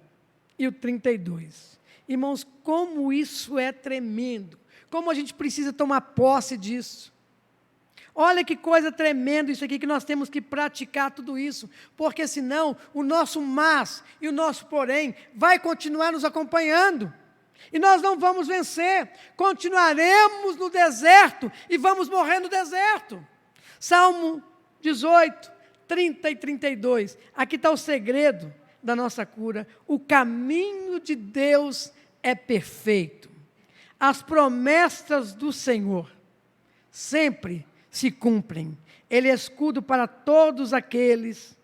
e o 32. Irmãos, como isso é tremendo. Como a gente precisa tomar posse disso. Olha que coisa tremenda isso aqui, que nós temos que praticar tudo isso, porque senão o nosso mas e o nosso porém vai continuar nos acompanhando, e nós não vamos vencer, continuaremos no deserto e vamos morrer no deserto. Salmo 18, 30 e 32, aqui está o segredo da nossa cura. O caminho de Deus é perfeito, as promessas do Senhor sempre se cumprem. Ele é escudo para todos aqueles,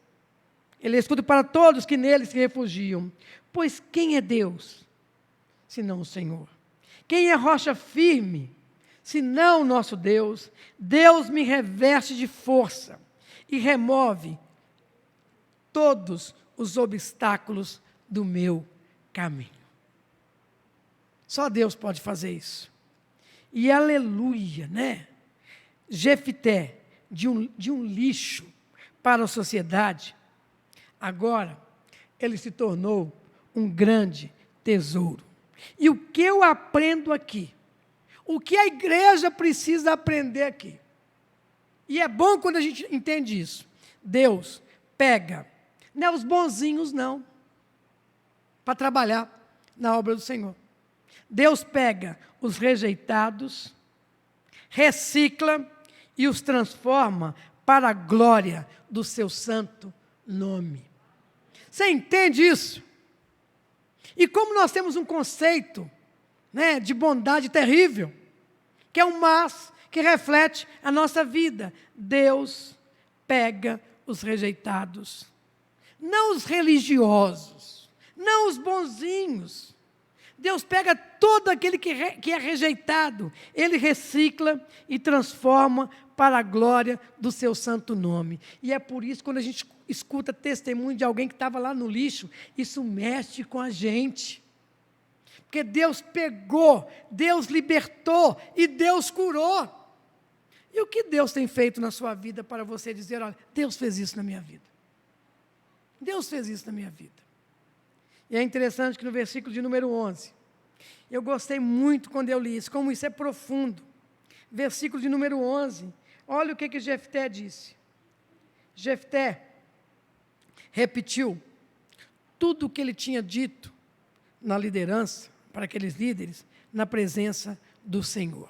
Ele é escudo para todos que nele se refugiam. Pois quem é Deus, senão o Senhor? Quem é rocha firme, senão o nosso Deus? Deus me reveste de força e remove todos os obstáculos do meu caminho. Só Deus pode fazer isso. E aleluia, né? Jefté, de um lixo para a sociedade, agora ele se tornou um grande tesouro. E o que eu aprendo aqui? O que a igreja precisa aprender aqui? E é bom quando a gente entende isso. Deus pega, não é os bonzinhos não, para trabalhar na obra do Senhor. Deus pega os rejeitados, recicla e os transforma para a glória do seu santo nome. Você entende isso? E como nós temos um conceito, né, de bondade terrível, que é um mas que reflete a nossa vida. Deus pega os rejeitados, não os religiosos, não os bonzinhos. Deus pega todo aquele que é rejeitado, Ele recicla e transforma para a glória do seu santo nome. E é por isso, quando a gente escuta testemunho de alguém que estava lá no lixo, isso mexe com a gente. Porque Deus pegou, Deus libertou e Deus curou. E o que Deus tem feito na sua vida para você dizer, olha, Deus fez isso na minha vida. Deus fez isso na minha vida. E é interessante que no versículo de número 11, eu gostei muito quando eu li isso, como isso é profundo. Versículo de número 11, olha o que Jefté disse. Jefté repetiu tudo o que ele tinha dito na liderança, para aqueles líderes, na presença do Senhor.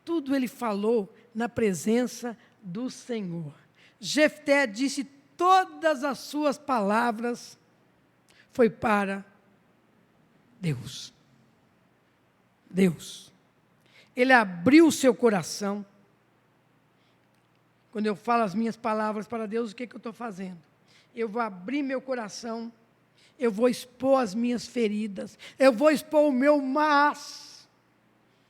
Tudo ele falou na presença do Senhor. Jefté disse todas as suas palavras foi para Deus. Deus. Ele abriu o seu coração. Quando eu falo as minhas palavras para Deus, o que eu estou fazendo? Eu vou abrir meu coração, eu vou expor as minhas feridas, eu vou expor o meu mas,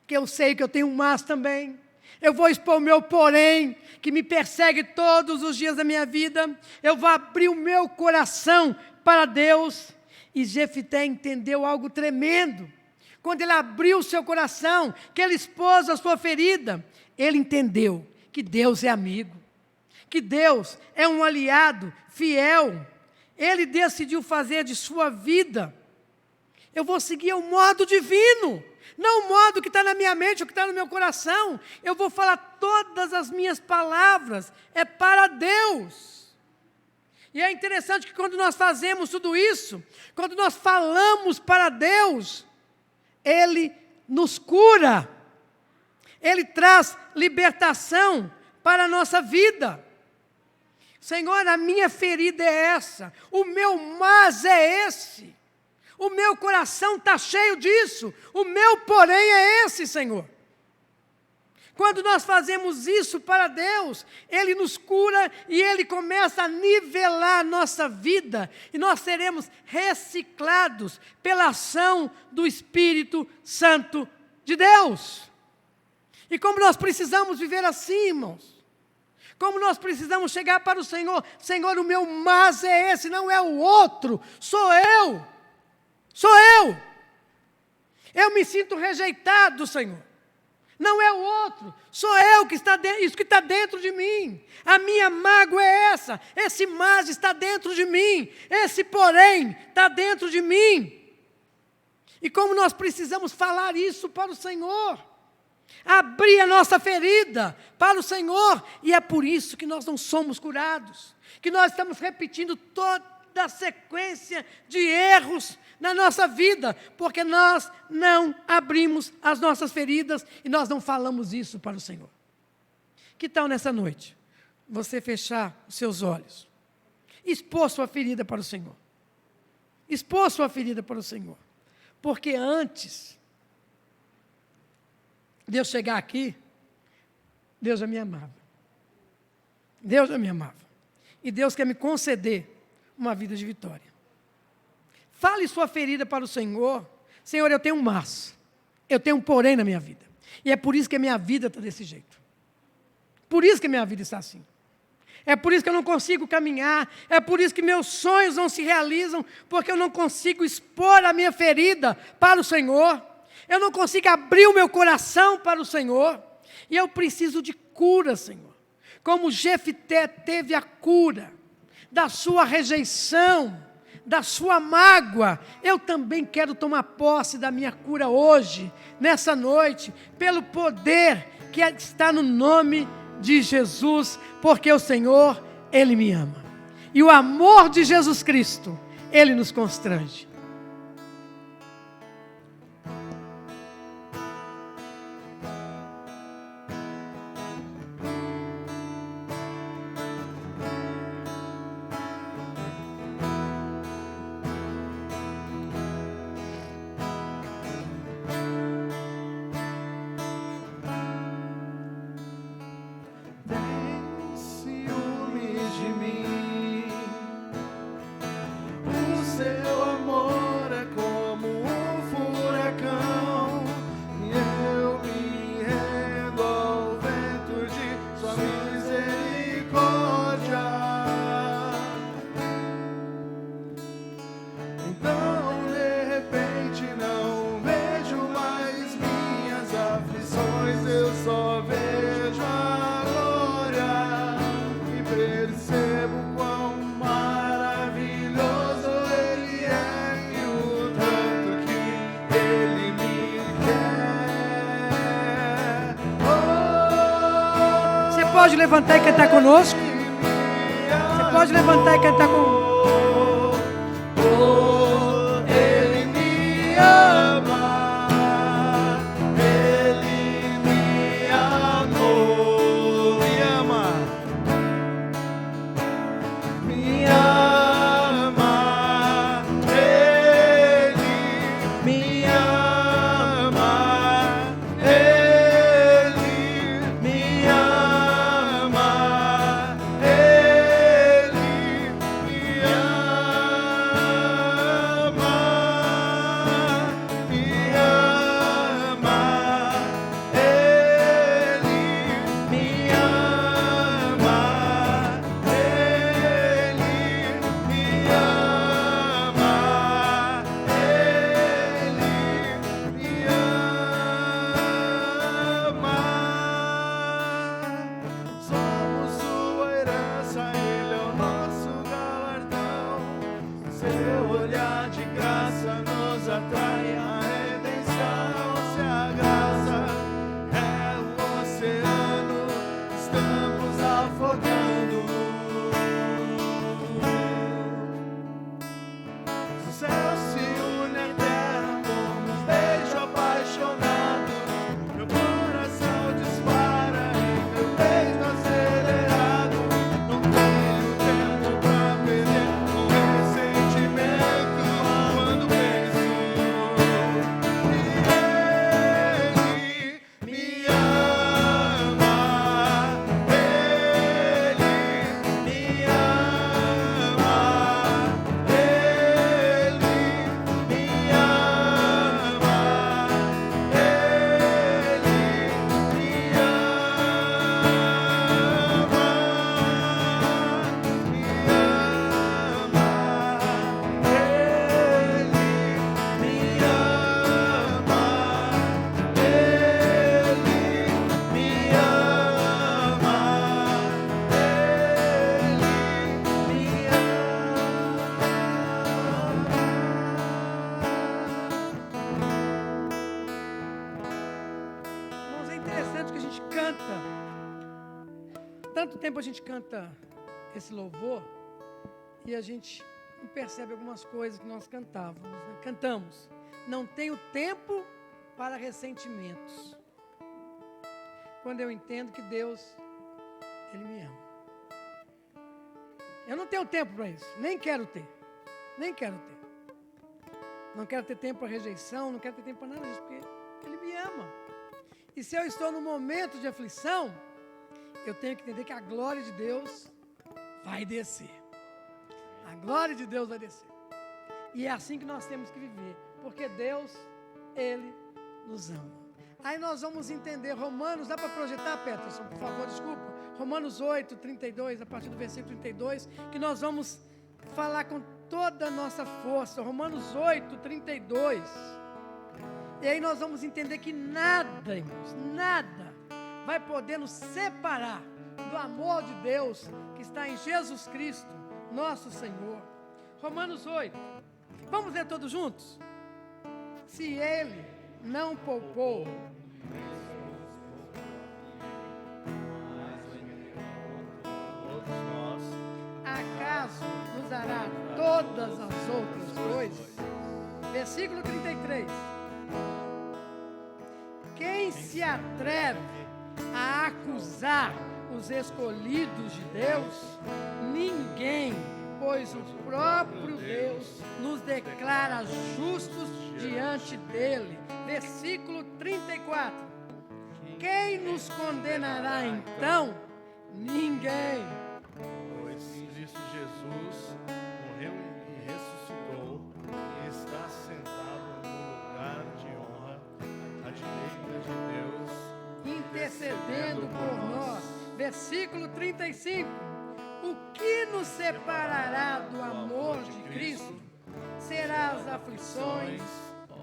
que eu sei que eu tenho um mas também. Eu vou expor o meu porém, que me persegue todos os dias da minha vida. Eu vou abrir o meu coração para Deus. E Jefté entendeu algo tremendo. Quando ele abriu o seu coração, que ele expôs a sua ferida, ele entendeu que Deus é amigo, que Deus é um aliado fiel. Ele decidiu fazer de sua vida, eu vou seguir o modo divino, não o modo que está na minha mente, o que está no meu coração. Eu vou falar todas as minhas palavras, é para Deus. E é interessante que quando nós fazemos tudo isso, quando nós falamos para Deus, Ele nos cura, Ele traz libertação para a nossa vida. Senhor, a minha ferida é essa, o meu mas é esse, o meu coração está cheio disso, o meu porém é esse, Senhor. Quando nós fazemos isso para Deus, Ele nos cura e Ele começa a nivelar a nossa vida, e nós seremos reciclados pela ação do Espírito Santo de Deus. E como nós precisamos viver assim, irmãos, como nós precisamos chegar para o Senhor, Senhor, o meu mas é esse, não é o outro, sou eu, eu me sinto rejeitado, Senhor. Não é o outro, sou eu que está dentro, isso que está dentro de mim. A minha mágoa é essa, esse mas está dentro de mim, esse porém está dentro de mim. E como nós precisamos falar isso para o Senhor, abrir a nossa ferida para o Senhor, e é por isso que nós não somos curados, que nós estamos repetindo toda a sequência de erros na nossa vida, porque nós não abrimos as nossas feridas e nós não falamos isso para o Senhor. Que tal nessa noite, você fechar os seus olhos, expor sua ferida para o Senhor, expor sua ferida para o Senhor, porque antes de eu chegar aqui, Deus já me amava, Deus já me amava, e Deus quer me conceder uma vida de vitória. Fale sua ferida para o Senhor. Senhor, eu tenho um mas, eu tenho um porém na minha vida, e é por isso que a minha vida está desse jeito, por isso que a minha vida está assim, é por isso que eu não consigo caminhar, é por isso que meus sonhos não se realizam, porque eu não consigo expor a minha ferida para o Senhor, eu não consigo abrir o meu coração para o Senhor, e eu preciso de cura, Senhor, como Jefté teve a cura da sua rejeição, da sua mágoa. Eu também quero tomar posse da minha cura hoje, nessa noite, pelo poder que está no nome de Jesus, porque o Senhor, Ele me ama, e o amor de Jesus Cristo, Ele nos constrange. Seu amor aflições eu só vejo a glória e percebo quão maravilhoso Ele é e o tanto que Ele me quer. Você pode levantar e cantar conosco? Você pode levantar e cantar conosco? Ele me ama, Ele me amou, me ama, me ama, Ele me ama, Ele me ama, Ele me ama, me ama, Ele me ama, somos sua herança, Ele é o nosso galardão. Seu olhar de graça nos atrai a redenção. Se a graça é o oceano, estamos afogando. O céu se une à terra como um beijo apaixonado. Meu coração dispara e meu peito acelerado. Não tenho tempo pra perder com ressentimento quando penso que Ele me ama, Ele me ama, Ele me ama, Irmãos, é interessante que a gente canta. Tanto tempo a gente canta esse louvor e a gente não percebe algumas coisas que nós cantávamos, né? Cantamos. Não tenho tempo para ressentimentos. Quando eu entendo que Deus, Ele me ama. Eu não tenho tempo para isso, nem quero ter. Nem quero ter. Não quero ter tempo para rejeição, não quero ter tempo para nada disso, porque Ele me ama. E se eu estou num momento de aflição, eu tenho que entender que a glória de Deus vai descer. A glória de Deus vai descer. E é assim que nós temos que viver, porque Deus, Ele nos ama. Aí nós vamos entender Romanos, dá para projetar, Peterson, por favor, desculpa. Romanos 8, 32, a partir do versículo 32, que nós vamos falar com toda a nossa força. Romanos 8, 32. E aí nós vamos entender que nada, irmãos, nada vai poder nos separar do amor de Deus que está em Jesus Cristo, nosso Senhor. Romanos 8. Vamos ler todos juntos? Se Ele não poupou acaso nos dará todas as outras coisas? Versículo 33. Quem se atreve a acusar os escolhidos de Deus? Ninguém, pois o próprio Deus nos declara justos diante dele. Versículo 34. Quem nos condenará então? Ninguém. Pois Cristo Jesus morreu e ressuscitou e está sentado no lugar de honra à direita de Deus, Intercedendo por nós. Versículo 35. O que nos separará do amor de Cristo? Será as aflições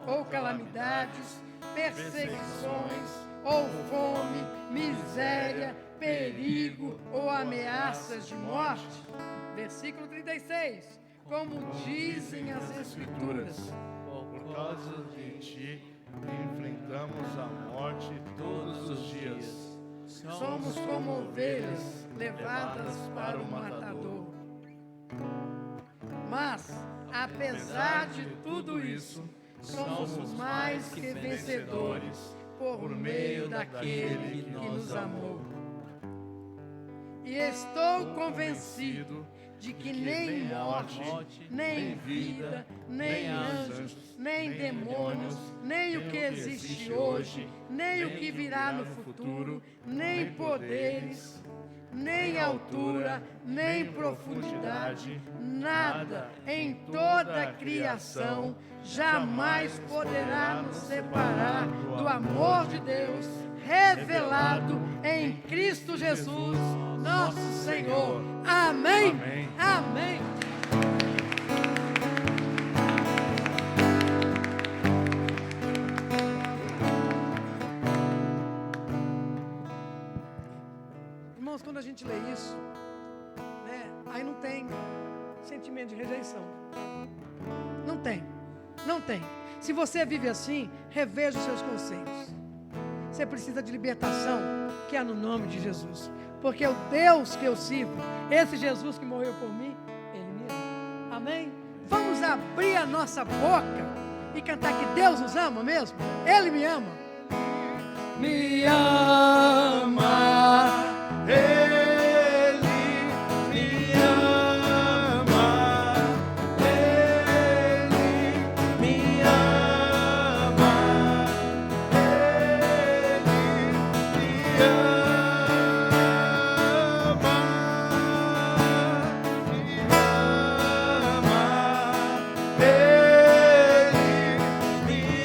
ou calamidades, perseguições ou fome, miséria, perigo ou ameaças de morte. Versículo 36. Como dizem as Escrituras, por causa de ti enfrentamos a morte todos os dias. somos como ovelhas levadas para o matador. Mas, apesar de tudo isso, somos mais que vencedores por meio daquele que nos amou. E estou convencido de que nem morte, nem vida, nem anjos, nem demônios, nem o que existe hoje, nem o que virá no futuro, nem poderes, nem altura, nem profundidade, nada em toda a criação jamais poderá nos separar do amor de Deus revelado em Cristo Jesus, nosso Senhor. Amém. Amém. Amém. Irmãos, quando a gente lê isso, né, aí não tem sentimento de rejeição. Não tem. Não tem. Se você vive assim, reveja os seus conceitos. Você precisa de libertação, que é no nome de Jesus. Porque o Deus que eu sirvo, esse Jesus que morreu por mim, Ele me ama. Amém? Vamos abrir a nossa boca e cantar que Deus nos ama mesmo? Ele me ama. Me ama. Ele me ama. Ele me ama. Ele me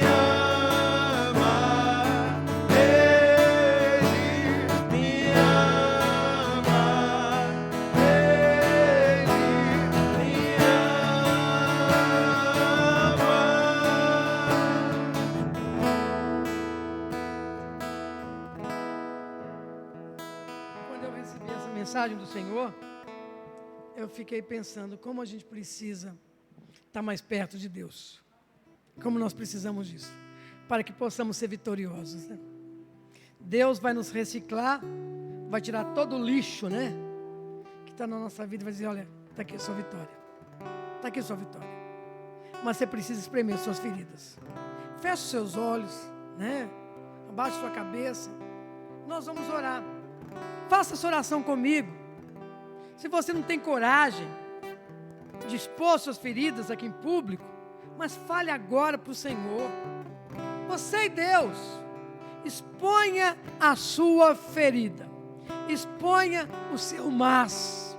Quando eu recebi essa mensagem do Senhor, eu fiquei pensando como a gente precisa estar mais perto de Deus. Como nós precisamos disso, para que possamos ser vitoriosos, né? Deus vai nos reciclar, vai tirar todo o lixo, né, que está na nossa vida, e vai dizer: olha, está aqui a sua vitória, está aqui a sua vitória. Mas você precisa espremer suas feridas. Feche os seus olhos, né, abaixe sua cabeça. Nós vamos orar. Faça essa oração comigo. Se você não tem coragem de expor suas feridas aqui em público, mas fale agora para o Senhor. Você e Deus, exponha a sua ferida, exponha o seu mas,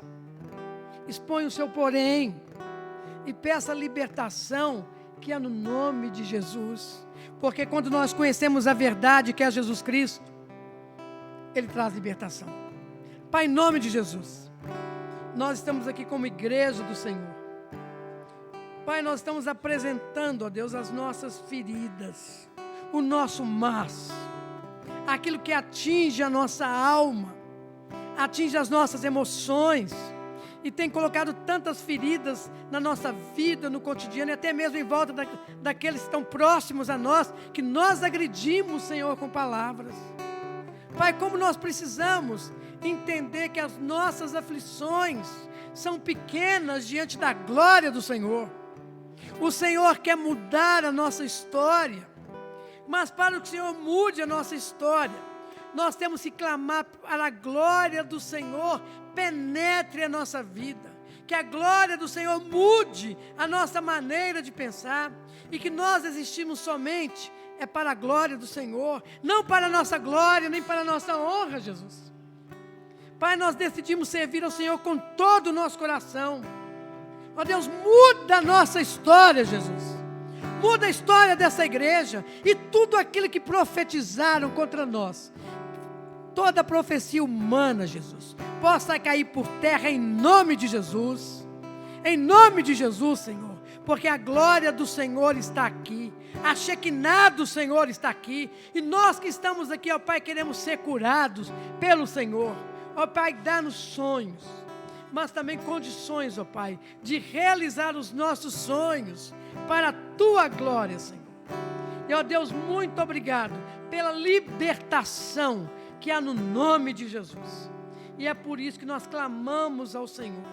exponha o seu porém, e peça a libertação que é no nome de Jesus, porque quando nós conhecemos a verdade que é Jesus Cristo, Ele traz libertação. Pai, em nome de Jesus, nós estamos aqui como igreja do Senhor. Pai, nós estamos apresentando, ó Deus, as nossas feridas, o nosso mas, aquilo que atinge a nossa alma, atinge as nossas emoções, e tem colocado tantas feridas na nossa vida, no cotidiano, e até mesmo em volta daqueles que estão próximos a nós, que nós agredimos, Senhor, com palavras. Pai, como nós precisamos entender que as nossas aflições são pequenas diante da glória do Senhor. O Senhor quer mudar a nossa história, mas para que o Senhor mude a nossa história, nós temos que clamar para a glória do Senhor penetre a nossa vida, que a glória do Senhor mude a nossa maneira de pensar, e que nós existimos somente para a glória do Senhor, não para a nossa glória, nem para a nossa honra, Jesus. Pai, nós decidimos servir ao Senhor com todo o nosso coração. Ó Deus, muda a nossa história, Jesus. Muda a história dessa igreja e tudo aquilo que profetizaram contra nós. Toda profecia humana, Jesus, possa cair por terra em nome de Jesus. Em nome de Jesus, Senhor, porque a glória do Senhor está aqui. A Shekinah do Senhor está aqui. E nós que estamos aqui, ó Pai, queremos ser curados pelo Senhor. Ó Pai, dá-nos sonhos, mas também condições, ó Pai, de realizar os nossos sonhos para a Tua glória, Senhor. E ó Deus, muito obrigado pela libertação que há no nome de Jesus. E é por isso que nós clamamos ao Senhor.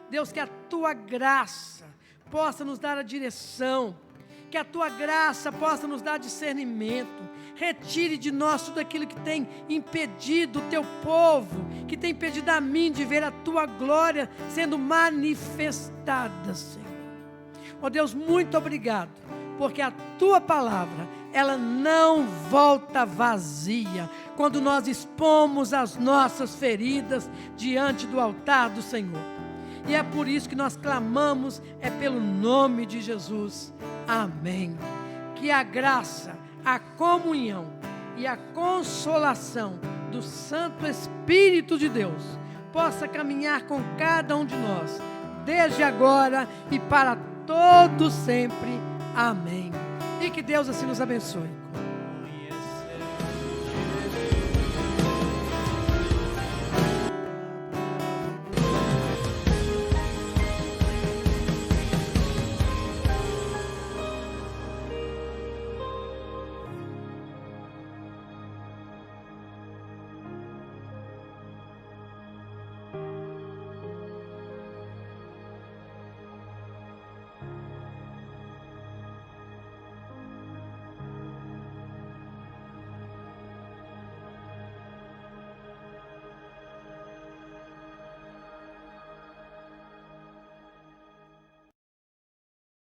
Deus, que a Tua graça possa nos dar a direção, que a Tua graça possa nos dar discernimento. Retire de nós tudo aquilo que tem impedido o Teu povo, que tem impedido a mim de ver a Tua glória sendo manifestada, Senhor. Ó Deus, muito obrigado, porque a Tua palavra, ela não volta vazia, quando nós expomos as nossas feridas diante do altar do Senhor. E é por isso que nós clamamos, é pelo nome de Jesus. Amém. Que a graça, a comunhão e a consolação do Santo Espírito de Deus possa caminhar com cada um de nós, desde agora e para todos sempre. Amém. E que Deus assim nos abençoe.